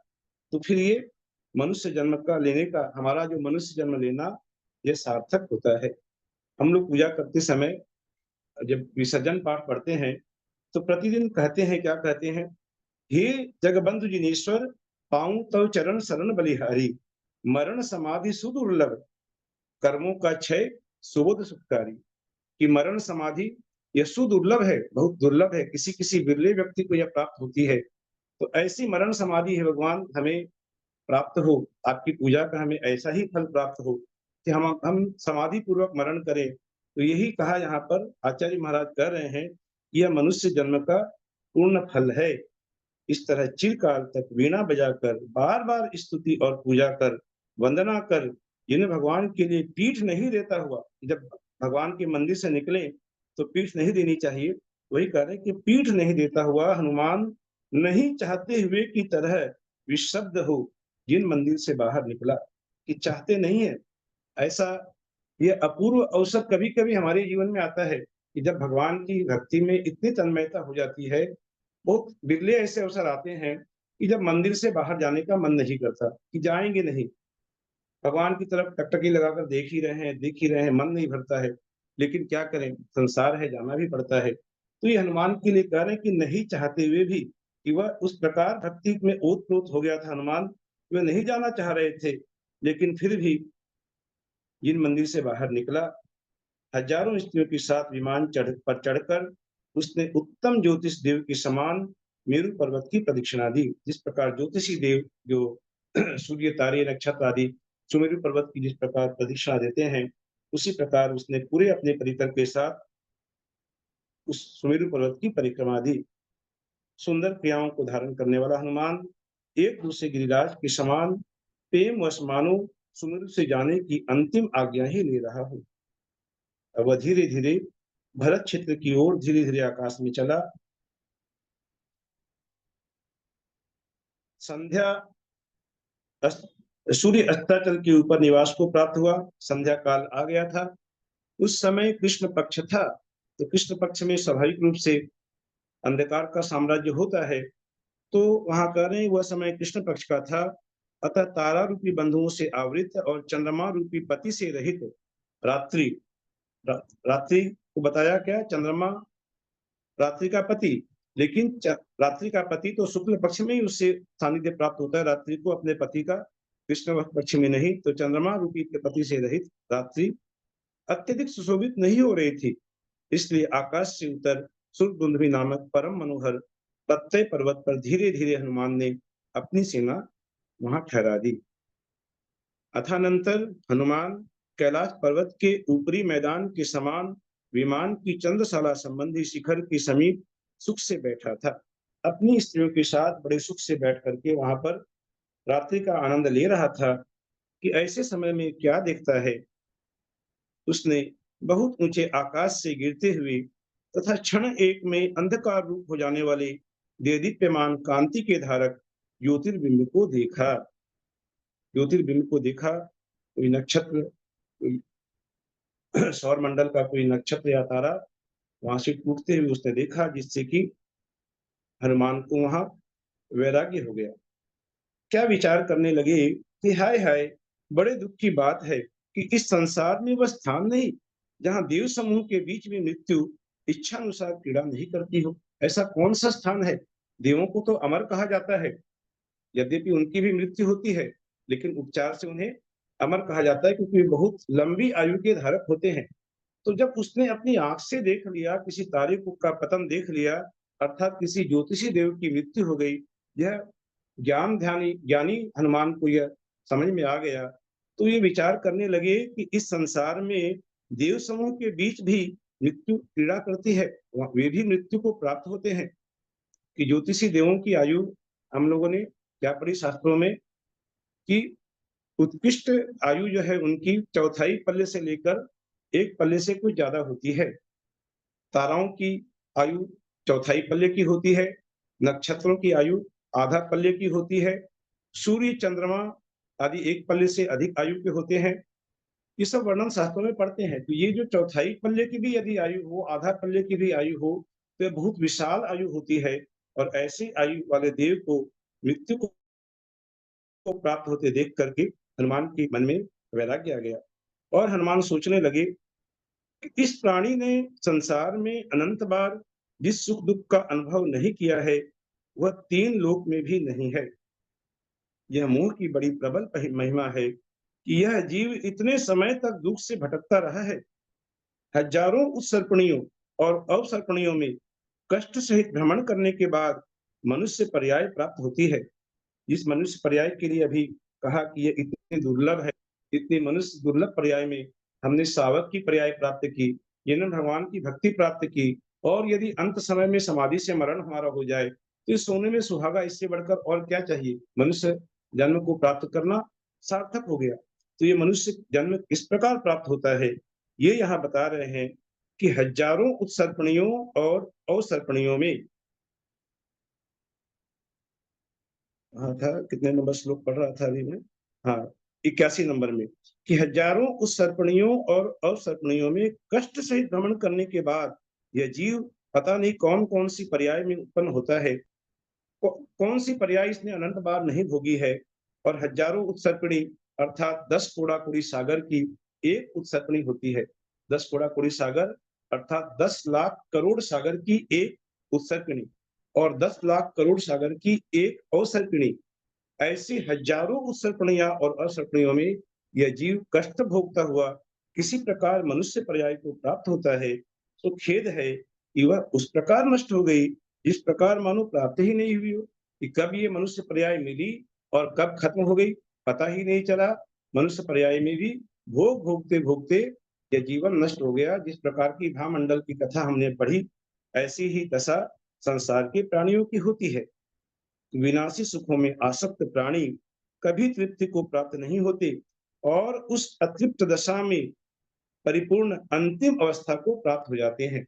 तो फिर ये मनुष्य जन्म का लेने का, हमारा जो मनुष्य जन्म लेना, ये सार्थक होता है। हम लोग पूजा करते समय जब विसर्जन पाठ पढ़ते हैं तो प्रतिदिन कहते हैं, क्या कहते हैं? हे जगबंधु जिनेश्वर, पाऊं तव चरण शरण बलिहारी, मरण समाधि सुदुर्लभ, कर्मों का क्षय सुबोध सुखकारी। कि मरण समाधि यह सुदुर्लभ है, बहुत दुर्लभ है, किसी किसी बिरले व्यक्ति को यह प्राप्त होती है। तो ऐसी मरण समाधि है भगवान हमें प्राप्त हो, आपकी पूजा का हमें ऐसा ही फल प्राप्त हो कि हम समाधि पूर्वक मरण करें। तो यही कहा यहाँ पर आचार्य महाराज कह रहे हैं, यह मनुष्य जन्म का पूर्ण फल है। इस तरह चिरकाल तक वीणा बजाकर बार बार स्तुति और पूजा कर वंदना कर, जिन्हें भगवान के लिए पीठ नहीं देता हुआ, जब भगवान के मंदिर से निकले तो पीठ नहीं देनी चाहिए, वही कह रहे हैं कि पीठ नहीं देता हुआ हनुमान नहीं चाहते हुए की तरह विशब्द हो जिन मंदिर से बाहर निकला। कि चाहते नहीं है ऐसा, ये अपूर्व अवसर कभी कभी हमारे जीवन में आता है कि जब भगवान की भक्ति में इतनी तन्मयता हो जाती है, बहुत बिरले ऐसे अवसर आते हैं कि जब मंदिर से बाहर जाने का मन नहीं करता, कि जाएंगे नहीं, भगवान की तरफ टकटकी लगाकर देख ही रहे हैं, मन नहीं भरता है। लेकिन क्या करें, संसार है, जाना भी पड़ता है। तो ये हनुमान के लिए कह रहे हैं कि नहीं चाहते हुए भी, कि वह उस प्रकार भक्ति में ओत-प्रोत हो गया था हनुमान, वह नहीं जाना चाह रहे थे, लेकिन फिर भी जिन मंदिर से बाहर निकला, हजारों स्त्रियों के साथ विमान पर चढ़कर उसने उत्तम ज्योतिष देव के समान मेरु पर्वत की प्रदक्षिणा दी। जिस प्रकार ज्योतिषी देव जो सूर्य, तारे, नक्षत्र आदि सुमेरु पर्वत की जिस प्रकार प्रदक्षिणा देते हैं, उसी प्रकार उसने पूरे अपने परिकर के साथ उस सुमेरु पर्वत की परिक्रमा दी। सुंदर क्रियाओं को धारण करने वाला हनुमान एक दूसरे गिरिराज के समान प्रेम वश मानो सुमेरु से जाने की अंतिम आज्ञा ही ले रहा हो। अब वह धीरे धीरे भरत क्षेत्र की ओर धीरे धीरे आकाश में चला। संध्या सूर्य अस्ताचल के ऊपर निवास को प्राप्त हुआ, संध्या काल आ गया था। उस समय कृष्ण पक्ष था, तो कृष्ण पक्ष में स्वाभाविक रूप से अंधकार का साम्राज्य होता है। तो वहां कह रहे हैं वह समय कृष्ण पक्ष का था, अतः तारा रूपी बंधुओं से आवृत और चंद्रमा रूपी पति से रहित रात्रि, रात्रि को बताया क्या? चंद्रमा रात्रि का पति, लेकिन रात्रि का पति तो शुक्ल पक्ष में ही उससे सानिध्य प्राप्त होता है, रात्रि को अपने पति का कृष्ण पक्ष में नहीं। तो चंद्रमा रूपी के पति से रहित रात्रि अत्यधिक सुशोभित नहीं हो रही थी। इसलिए आकाश से उतर सुरदुंदुभि नामक परम मनोहर तत्ते पर्वत पर धीरे धीरे हनुमान ने अपनी सेना वहां ठहरा दी। अथानंतर हनुमान कैलाश पर्वत के ऊपरी मैदान के समान विमान की चंद्रशाला संबंधी शिखर के समीप सुख से बैठा था। अपनी स्त्रियों के साथ बड़े सुख से बैठ करके वहां पर रात्रि का आनंद ले रहा था कि ऐसे समय में क्या देखता है, उसने बहुत ऊंचे आकाश से गिरते हुए तथा क्षण एक में अंधकार रूप हो जाने वाले देदीप्यमान कांति के धारक ज्योतिर्बिंब को देखा। ज्योतिर्बिंब को देखा, कोई नक्षत्र, कोई सौर मंडल का कोई नक्षत्र या तारा वहां से टूटते हुए उसने देखा, जिससे कि हनुमान को वहां वैराग्य हो गया। क्या विचार करने लगे कि हाय हाय, बड़े दुख की बात है कि इस संसार में वह स्थान नहीं जहां देव समूह के बीच में मृत्यु इच्छा अनुसार क्रीड़ा नहीं करती हो। ऐसा कौन सा स्थान है? देवों को तो अमर कहा जाता है, यद्यपि उनकी भी मृत्यु होती है, लेकिन उपचार से उन्हें अमर कहा जाता है क्योंकि वे बहुत लंबी आयु के धारक होते हैं। तो जब उसने अपनी आंख से देख लिया, किसी तारे का पतन देख लिया, अर्थात किसी ज्योतिषी देव की मृत्यु हो गई, यह ज्ञानी हनुमान को यह समझ में आ गया। तो ये विचार करने लगे कि इस संसार में देव समूह के बीच भी मृत्यु क्रीड़ा करती है, वे भी मृत्यु को प्राप्त होते हैं। कि ज्योतिषी देवों की आयु हम लोगों ने क्या पढ़ी शास्त्रों में कि उत्कृष्ट आयु जो है उनकी चौथाई पल्ले से लेकर एक पल्ले से कुछ ज्यादा होती है। ताराओं की आयु चौथाई पल्ले की होती है, नक्षत्रों की आयु आधा पल्ले की होती है, सूर्य चंद्रमा आदि एक पल्ले से अधिक आयु के होते हैं। ये सब वर्णन शास्त्रों में पढ़ते हैं। तो ये जो चौथाई पल्ले की भी यदि आयु हो, आधा पल्ले की भी आयु हो, तो यह बहुत विशाल आयु होती है। और ऐसी आयु वाले देव को मृत्यु को प्राप्त होते देख करके हनुमान के मन में वैराग्य आ गया और हनुमान सोचने लगे कि इस प्राणी ने संसार में अनंत बार जिस सुख दुख का अनुभव नहीं किया है, वह तीन लोक में भी नहीं है। यह मोह की बड़ी प्रबल महिमा है कि यह जीव इतने समय तक दुख से भटकता रहा है। हजारों उत्सर्पणियों और अवसर्पणियों में कष्ट सहित भ्रमण करने के बाद मनुष्य पर्याय प्राप्त होती है। जिस मनुष्य पर्याय के लिए अभी कहा कि यह इतने दुर्लभ है, इतने मनुष्य दुर्लभ पर्याय में हमने सावक की पर्याय प्राप्त की, जिन्होंने भगवान की भक्ति प्राप्त की, और यदि अंत समय में समाधि से मरण हमारा हो जाए तो इस सोने में सुहागा, इससे बढ़कर और क्या चाहिए? मनुष्य जन्म को प्राप्त करना सार्थक हो गया। तो ये मनुष्य जन्म इस प्रकार प्राप्त होता है, ये यहाँ बता रहे हैं कि हजारों उत्सर्पणियों और अवसर्पणियों में, हाँ था, कितने नंबर श्लोक पढ़ रहा था अभी मैं, हाँ 81 नंबर में, कि हजारों उत्सर्पणियों और अवसर्पणियों में कष्ट सहित भ्रमण करने के बाद यह जीव पता नहीं कौन कौन सी पर्याय में उत्पन्न होता है, कौन सी पर्याय इसने अनंत बार नहीं भोगी है। और हजारों उत्सर्पणी अर्थात 10 कोड़ा कुड़ी सागर की एक उत्सर्पणी होती है। 10 कोड़ा कुड़ी सागर अर्थात 10 लाख करोड़ सागर की एक उत्सर्पणी और 10 लाख करोड़ सागर की एक अवसर्पणी, ऐसी हजारों उत्सर्पणियां और असर्पणियों में यह जीव कष्ट भोगता हुआ किसी प्रकार मनुष्य पर्याय को प्राप्त होता है। तो खेद है कि वह उस प्रकार नष्ट हो गई जिस प्रकार मानो प्राप्त ही नहीं हुई हो, कि कब ये मनुष्य पर्याय मिली और कब खत्म हो गई पता ही नहीं चला। मनुष्य पर्याय में भी भोग भोगते भोगते यह जीवन नष्ट हो गया। जिस प्रकार की भामंडल की कथा हमने पढ़ी, ऐसी ही दशा संसार के प्राणियों की होती है। विनाशी सुखों में आसक्त प्राणी कभी तृप्ति को प्राप्त नहीं होते और उस अतृप्त दशा में परिपूर्ण अंतिम अवस्था को प्राप्त हो जाते हैं।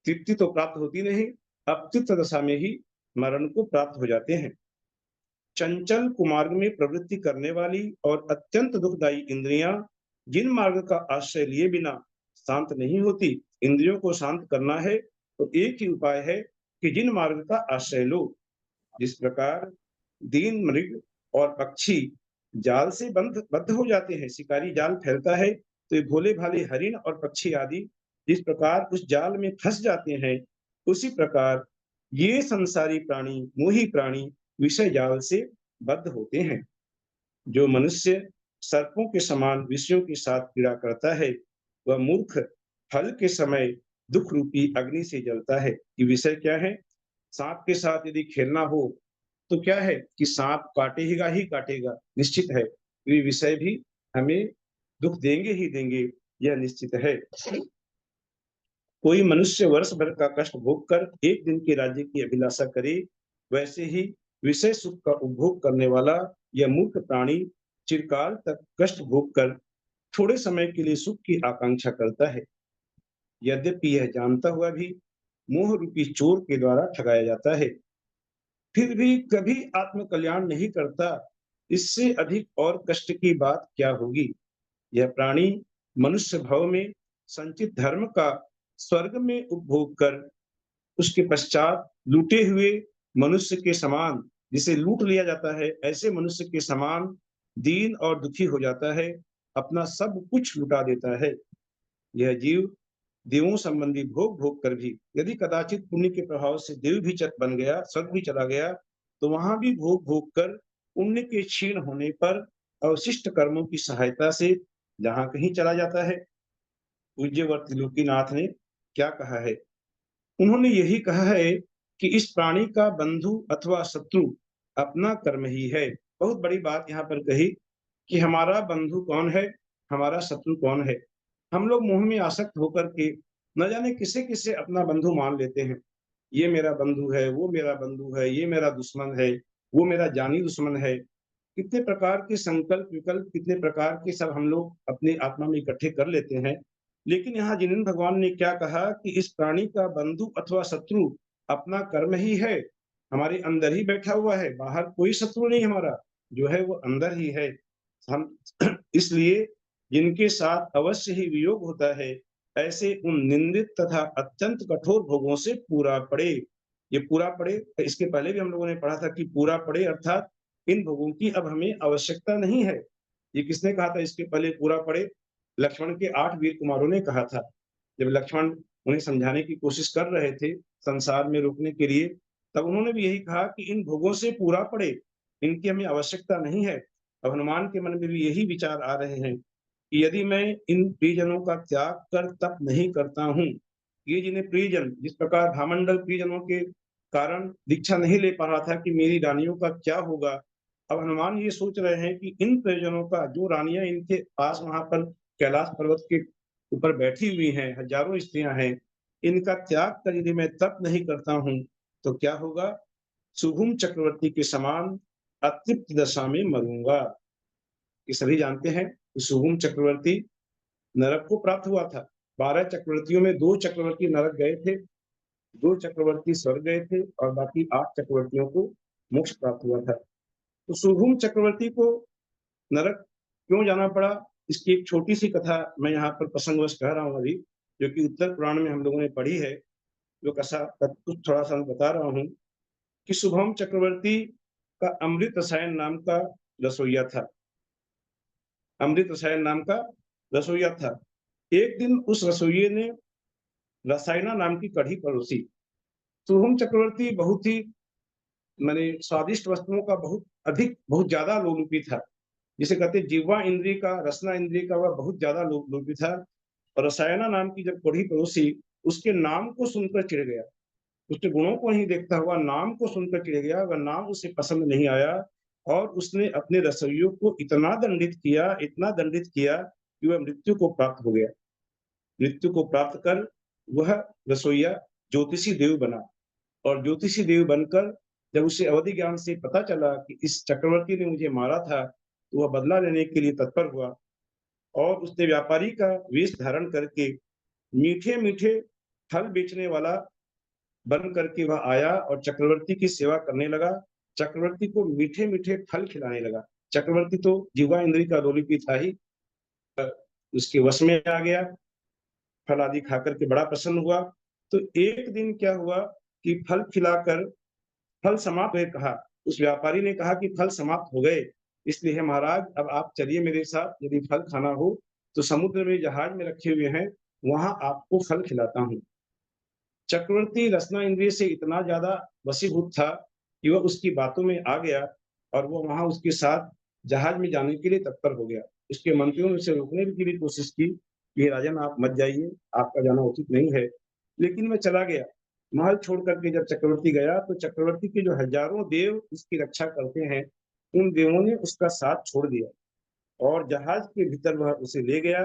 तृप्ति तो प्राप्त होती नहीं, अतृप्त दशा में ही मरण को प्राप्त हो जाते हैं। चंचल कुमार्ग में प्रवृत्ति करने वाली और अत्यंत दुखदायी इंद्रियां जिन मार्ग का आश्रय लिए बिना शांत नहीं होती, इंद्रियों को शांत करना है तो एक ही उपाय है कि जिन मार्ग का आश्रय लो। जिस प्रकार दीन मृग और पक्षी जाल से बद्ध हो जाते हैं, शिकारी जाल फैलता है तो ये भोले भाले हरिण और पक्षी आदि जिस प्रकार उस जाल में फंस जाते हैं, उसी प्रकार ये संसारी प्राणी, मोही प्राणी विषय जाल से बद्ध होते हैं। जो मनुष्य सर्पों के समान विषयों के साथ क्रीड़ा करता है, वह मूर्ख फल के समय दुख रूपी अग्नि से जलता है। कि विषय क्या है? सांप के साथ यदि खेलना हो तो क्या है कि सांप काटेगा ही काटेगा, निश्चित है। ये विषय भी हमें दुख देंगे ही देंगे, यह निश्चित है। कोई मनुष्य वर्ष भर का कष्ट भोग कर एक दिन के राज्य की अभिलाषा करे, वैसे ही विषय सुख का उपभोग करने वाला यह मूर्ख प्राणी चिरकाल तक कष्ट भोग कर थोड़े समय के लिए सुख की आकांक्षा करता है। यद्यपि यह जानता हुआ भी मोह रूपी चोर के द्वारा ठगाया जाता है, फिर भी कभी आत्म कल्याण नहीं करता। इससे अधिक और कष्ट की बात क्या होगी? यह प्राणी मनुष्य भव में संचित धर्म का स्वर्ग में उपभोग कर उसके पश्चात लूटे हुए मनुष्य के समान, जिसे लूट लिया जाता है, ऐसे मनुष्य के समान दीन और दुखी हो जाता है, अपना सब कुछ लुटा देता है। यह जीव देवों संबंधी भोग भोग कर भी यदि कदाचित पुण्य के प्रभाव से देव भी बन गया, स्वर्ग भी चला गया, तो वहां भी भोग भोग कर पुण्य के क्षीण होने पर अवशिष्ट कर्मों की सहायता से जहां कहीं चला जाता है। पूज्यवर त्रिलोकीनाथ ने क्या कहा है? उन्होंने यही कहा है कि इस प्राणी का बंधु अथवा शत्रु अपना कर्म ही है। बहुत बड़ी बात यहाँ पर कही कि हमारा बंधु कौन है, हमारा शत्रु कौन है। हम लोग मोह में आसक्त होकर के न जाने किसे किसे अपना बंधु मान लेते हैं। ये मेरा बंधु है, वो मेरा बंधु है, ये मेरा दुश्मन है, वो मेरा जानी दुश्मन है। कितने प्रकार के संकल्प विकल्प, कितने प्रकार के सब हम लोग अपनी आत्मा में इकट्ठे कर लेते हैं। लेकिन यहाँ जिनेन्द्र भगवान ने क्या कहा कि इस प्राणी का बंधु अथवा शत्रु अपना कर्म ही है, हमारे अंदर ही बैठा हुआ है, बाहर कोई शत्रु नहीं, हमारा जो है वो अंदर ही है। हम इसलिए जिनके साथ अवश्य ही वियोग होता है, ऐसे उन निंदित तथा अत्यंत कठोर भोगों से पूरा पड़े। ये पूरा पड़े, इसके पहले भी हम लोगों ने पढ़ा था कि पूरा पड़े अर्थात इन भोगों की अब हमें आवश्यकता नहीं है। ये किसने कहा था इसके पहले पूरा पड़े? लक्ष्मण के 8 वीर कुमारों ने कहा था। जब लक्ष्मण उन्हें समझाने की कोशिश कर रहे थे संसार में रोकने के लिए, तब उन्होंने भी यही कहा कि इन भोगों से पूरा पड़े, इनकी हमें आवश्यकता नहीं है। अब हनुमान के मन में भी यही विचार आ रहे हैं कि यदि मैं इन प्रियजनों का त्याग कर तप नहीं करता हूँ, ये जिन्हें प्रियजन जिस प्रकार भामंडल प्रियजनों के कारण दीक्षा नहीं ले पा रहा था कि मेरी रानियों का क्या होगा, अब हनुमान ये सोच रहे हैं कि इन प्रियजनों का, जो रानियां इनके पास वहां पर कैलाश पर्वत के ऊपर बैठी हुई हैं, हजारों स्त्रियां हैं, इनका त्याग कर यदि मैं तप नहीं करता हूं तो क्या होगा? शुभम चक्रवर्ती के समान अतृप्त दशा में मरूंगा। ये सभी जानते हैं कि शुभम चक्रवर्ती नरक को प्राप्त हुआ था। 12 चक्रवर्तियों में 2 चक्रवर्ती नरक गए थे, 2 चक्रवर्ती स्वर्ग गए थे और बाकी 8 चक्रवर्तियों को मोक्ष प्राप्त हुआ था। तो शुभम चक्रवर्ती को नरक क्यों जाना पड़ा? इसकी एक छोटी सी कथा मैं यहाँ पर प्रसंगवश कह रहा हूँ अभी, जो कि उत्तर पुराण में हम लोगों ने पढ़ी है। जो कसा कुछ थोड़ा सा मैं बता रहा हूँ कि शुभम चक्रवर्ती का अमृत रसायन नाम का रसोइया था। अमृत रसायन नाम का रसोइया था। एक दिन उस रसोइये ने रसायना नाम की कढ़ी परोसी। शुभम चक्रवर्ती बहुत ही माने स्वादिष्ट वस्तुओं का बहुत ज्यादा लोलुपी था। जिसे कहते जिह्वा इंद्रिय का, रसना इंद्रिय का वह बहुत ज्यादा लोलुपी था। और रसायना नाम की जब कढ़ी परोसी, उसके नाम को सुनकर चिढ़ गया। उसके गुणों को नहीं देखता हुआ नाम को सुनकर चिढ़ गया। वह नाम उसे पसंद नहीं आया और उसने अपने रसोइयों को इतना दंडित किया, इतना दंडित किया कि वह मृत्यु को प्राप्त हो गया। मृत्यु को प्राप्त कर वह रसोइया ज्योतिषी देव बना और ज्योतिषी देव बनकर जब उसे अवधि ज्ञान से पता चला कि इस चक्रवर्ती ने मुझे मारा था, तो वह बदला लेने के लिए तत्पर हुआ और उसने व्यापारी का वेश धारण करके मीठे मीठे फल बेचने वाला बन करके वह आया और चक्रवर्ती की सेवा करने लगा। चक्रवर्ती को मीठे मीठे फल खिलाने लगा। चक्रवर्ती तो जिह्वा इंद्रिय का लोलुपी था ही, उसके वश में आ गया, फल आदि खाकर के बड़ा प्रसन्न हुआ। तो एक दिन क्या हुआ कि फल खिलाकर फल समाप्त हुए, कहा उस व्यापारी ने कहा कि फल समाप्त हो गए, इसलिए है महाराज अब आप चलिए मेरे साथ, यदि फल खाना हो तो समुद्र में जहाज में रखे हुए हैं, वहां आपको फल खिलाता हूं। चक्रवर्ती रसना इंद्रिय से इतना ज्यादा वशीभूत था कि वह उसकी बातों में आ गया और वो वहां उसके साथ जहाज में जाने के लिए तत्पर हो गया। उसके मंत्रियों ने उसे रोकने की भी कोशिश की कि राजन आप मत जाइए, आपका जाना उचित नहीं है, लेकिन मैं चला गया। महल छोड़ करके जब चक्रवर्ती गया तो चक्रवर्ती के जो हजारों देव उसकी रक्षा करते हैं, उन देवों ने उसका साथ छोड़ दिया और जहाज के भीतर वह उसे ले गया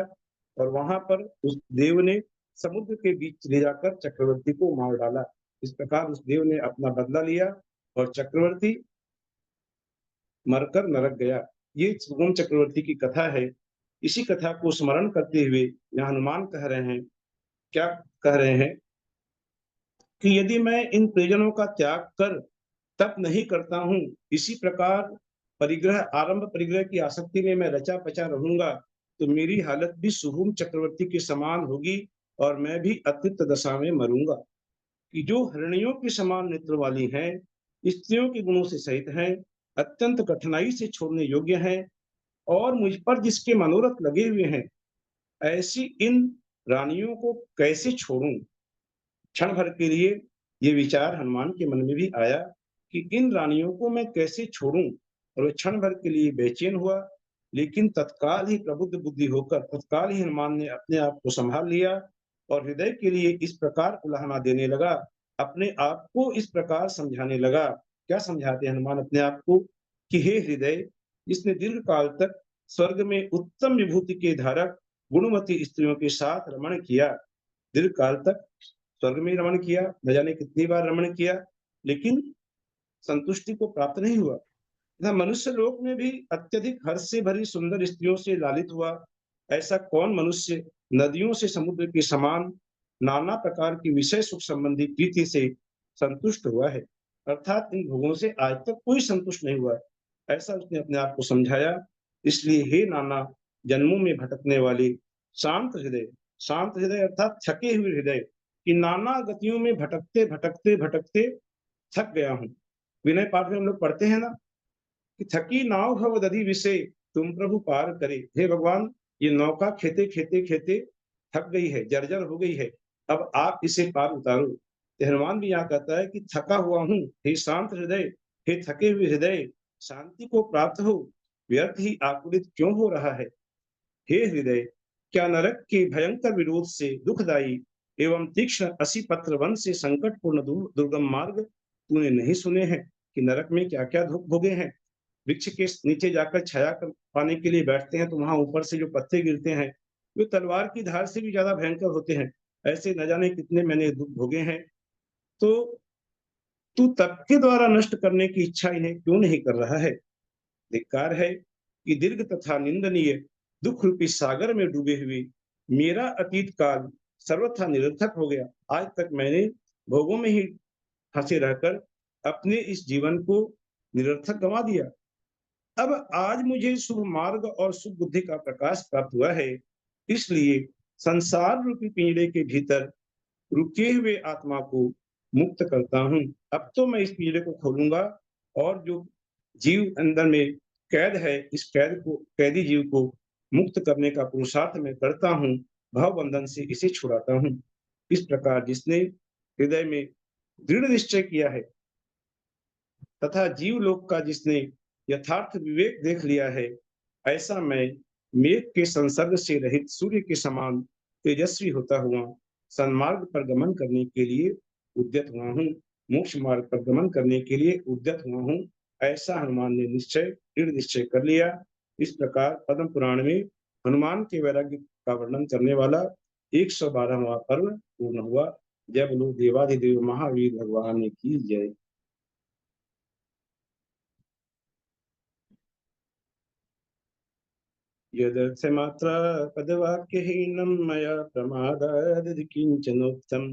और वहां पर उस देव ने समुद्र के बीच ले जाकर चक्रवर्ती को मार डाला। इस प्रकार उस देव ने अपना बदला लिया और चक्रवर्ती मरकर नरक गया। ये सुगम चक्रवर्ती की कथा है। इसी कथा को स्मरण करते हुए यहाँ हनुमान कह रहे हैं, क्या कह रहे हैं कि यदि मैं इन परिजनों का त्याग कर तप नहीं करता हूँ, इसी प्रकार परिग्रह आरंभ परिग्रह की आसक्ति में मैं रचा पचा रहूंगा, तो मेरी हालत भी सुहुम चक्रवर्ती के समान होगी और मैं भी अतृप्त दशा में मरूंगा। कि जो हिरणियों के समान नेत्र वाली हैं, स्त्रियों के गुणों से सहित हैं, अत्यंत कठिनाई से छोड़ने योग्य हैं और मुझ पर जिसके मनोरथ लगे हुए हैं, ऐसी इन रानियों को कैसे छोड़ूं। क्षण भर के लिए ये विचार हनुमान के मन में भी आया कि इन रानियों को मैं कैसे छोड़ूं, और वह क्षण भर के लिए बेचैन हुआ, लेकिन तत्काल ही प्रबुद्ध बुद्धि होकर तत्काल ही हनुमान ने अपने आप को संभाल लिया और हृदय के लिए इस प्रकार उलाहना देने लगा, अपने आप को इस प्रकार समझाने लगा। क्या समझाते हैं हनुमान अपने आप को कि हे हृदय, जिसने दीर्घ काल तक स्वर्ग में उत्तम विभूति के धारक गुणवती स्त्रियों के साथ रमण किया, दीर्घ काल तक स्वर्ग में रमण किया, न जाने कितनी बार रमण किया, लेकिन संतुष्टि को प्राप्त नहीं हुआ तथा मनुष्य लोक में भी अत्यधिक हर्ष से भरी सुंदर स्त्रियों से लालित हुआ। ऐसा कौन मनुष्य नदियों से समुद्र के समान नाना प्रकार की विषय सुख संबंधी प्रीति से संतुष्ट हुआ है, अर्थात इन भोगों से आज तक कोई संतुष्ट नहीं हुआ। ऐसा उसने अपने आप को समझाया। इसलिए हे नाना जन्मों में भटकने वाले शांत हृदय अर्थात थके हुए हृदय, कि नाना गतियों में भटकते भटकते भटकते थक गया हूं। विनय पाठ में हम लोग पढ़ते हैं ना कि थकी नाव भव दधि विषय तुम प्रभु पार करे। हे भगवान, ये नौका खेते खेते खेते थक गई है, जर्जर हो गई है, अब आप इसे पार उतारो। हनुमान भी यहाँ कहता है कि थका हुआ हूं, हे शांत हृदय, हे थके हुए हृदय, शांति को प्राप्त हो, व्यर्थ ही आकुलित क्यों हो रहा है। हे हृदय, क्या नरक के भयंकर विरोध से दुखदायी एवं तीक्ष्ण असी पत्र वन से संकटपूर्ण दुर्गम मार्ग तूने नहीं सुने हैं कि नरक में क्या क्या दुख भोगे हैं। वृक्ष के नीचे जाकर छाया कर पाने के लिए बैठते हैं तो वहां ऊपर से जो पत्ते गिरते हैं वे तलवार की धार से भी ज्यादा भयंकर होते हैं। ऐसे न जाने कितने मैंने दुख भोगे हैं, तो तू तप के द्वारा नष्ट करने की इच्छा इन्हें क्यों नहीं कर रहा है। धिक्कार है कि दीर्घ तथा निंदनीय दुख रूपी सागर में डूबे हुए मेरा अतीत काल सर्वथा निरर्थक हो गया। आज तक मैंने भोगों में ही फंसे रहकर अपने इस जीवन को निरर्थक गंवा दिया। अब आज मुझे शुभ मार्ग और शुभ बुद्धि का प्रकाश प्राप्त हुआ है, इसलिए संसार रूपी पिंजड़े के भीतर रुके हुए आत्मा को मुक्त करता हूँ। अब तो मैं इस पिंजड़े को खोलूंगा और जो जीव अंदर में कैद है, इस कैदी जीव को मुक्त करने का पुरुषार्थ मैं करता हूँ, भाव बंधन से इसे छुड़ाता हूँ। इस प्रकार जिसने हृदय में दृढ़ निश्चय किया है तथा जीव लोक का जिसने यथार्थ विवेक देख लिया है, ऐसा मैं मेघ के संसर्ग से रहित सूर्य के समान तेजस्वी होता हुआ सन्मार्ग पर गमन करने के लिए उद्यत हुआ हूँ, मोक्ष मार्ग पर गमन करने के लिए उद्यत हुआ हूँ। ऐसा हनुमान ने दृढ़ निश्चय कर लिया। इस प्रकार पद्म पुराण में हनुमान के वैराग्य का वर्णन करने वाला 112वां पर्व पूर्ण हुआ। जय बोलो देवाधिदेव महावीर भगवान की जय। यदर्थमात्रा पदवाक्यहीनं मया प्रमादाद् किञ्चनोक्तं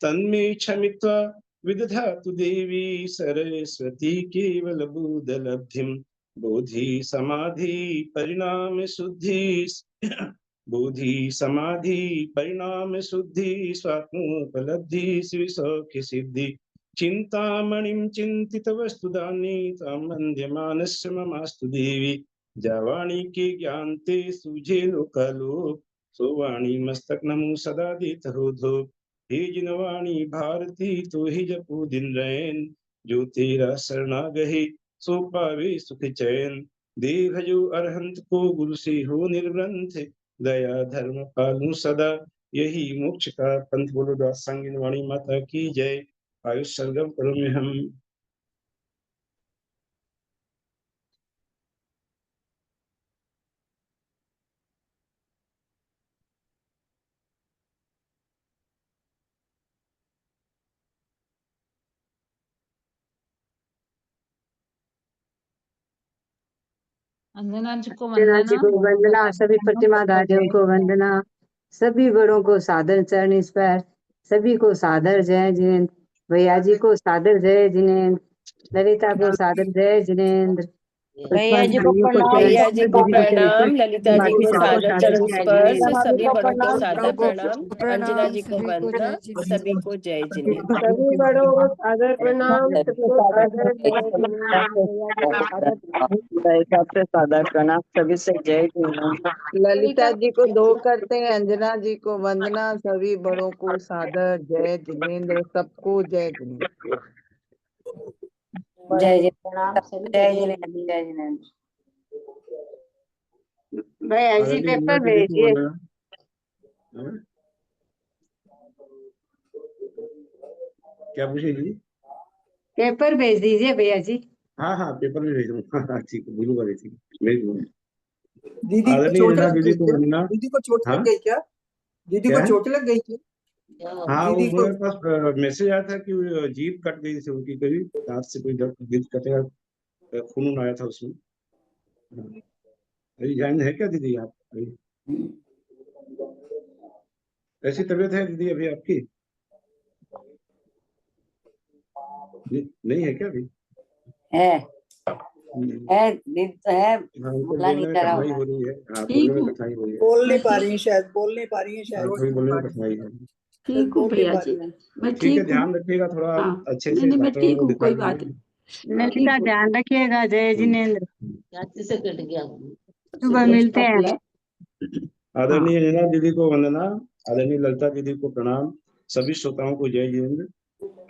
तन्मे क्षमित्वा विदधातु देवी सरस्वती केवलबोधलब्धिं। बोधि समाधि परिणाम शुद्धि बोधि समाधि परिणाम शुद्धि स्वात्मोपलब्धि श्रीसौख्य सिद्धि। चिंतामणिं चिंतित वस्तुदानी तां वन्द्यमानस्य ममास्तु देवी। जावाणी के ज्ञान ते सूझे लोकालोक सोवाणी मस्तक नमो सदा देत हो धो। हे जिनवाणी भारती तो ही जपू दिन रैन जो तेरा शरणा गहे सो पावे सुख चैन। देखजो अरहंत को गुरु से हो निर्ग्रंथ, दया धर्म पालू सदा, यही मोक्ष का पंथ। बोलो दास सांगिन वाणी माता की जय। आयुष सरगम करो में हम। अंजना जी को अंजना जी को वंदना, सभी प्रतिमा दादियों को वंदना, सभी बड़ों को सादर चरण स्पर्श, सभी को सादर जय जिनेन्द्र। भैया जी को सादर जय जिनेन्द्र, ललिता को सादर जय जिनेन्द्र। भैया जी को प्रणाम। भैया जी को प्रणाम, ललिता जी को सादर चरण स्पर्श, सभी बड़ों को सादर प्रणाम, अंजना जी को वंदना, सभी को जय जिनेन्द्र। सभी बड़ों को सादर प्रणाम, सबको सादर सादर प्रणाम, सभी से जय जिनेन्द्र। ललिता जी को 2 करते हैं, अंजना जी को वंदना, सभी बड़ों को सादर जय जिनेन्द्र, सबको जय जिनेन्द्र। जय जय प्रणाम, जय जिनेन्द्र, जय जिनेन्द्र। भैया जी पेपर भेजिए, क्या पूछे जी? पेपर भेज दीजिए भैया जी। हाँ हाँ, पेपर में भेज दूंगा। ठीक है, भूलूंगा नहीं, ठीक है, भेज दूंगा। दीदी को आदरणीय चोट नीना लग दीदी गई को क्या? वंदना। दीदी को चोट हाँ? लग गई क्या? दीदी क्या को है? चोट लग गई क्या? हाँ, वो दीदी को मेरे पास मैसेज आया था कि जीभ कट गई थी उनकी, कभी दांत से कोई जीभ कटेगा, खून आया था उसमें। हाँ। अभी जान है क्या दीदी आप अभी? ऐसी तबीयत है दीदी अभी आपकी? नहीं है क्या अभी? है हम्म। है है, हाँ, उनको बोला बोलने नहीं में जा रहा कठिनाई होगा। हो रही है। हाँ, बोलने में कठिनाई हो रही है। बोल नहीं पा रही है शायद, बोल नहीं पा रही है हाँ, शायद, थोड़ी बोलने में कठिनाई है। शायद बोल नहीं पा रही है। मैं ठीक है, ठीक हूँ। ध्यान रखिएगा थोड़ा, हाँ, अच्छे नहीं से नहीं मैं डॉक्टरों ठीक को हूँ, दिखा कोई बात दीजिए। नहीं। ललिता ध्यान रखिएगा, जय जिनेन्द्र। से कट गया। सुबह मिलते हैं। आदरणीय नीना दीदी को वंदना, आदरणीय ललिता दीदी को प्रणाम, सभी श्रोताओं को जय जिनेन्द्र।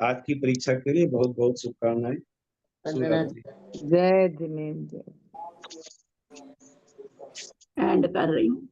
आज की परीक्षा के लिए बहुत बहुत शुभकामनाएं। शुभ रात्रि। जय जिनेन्द्र। एंड कर रही हूँ।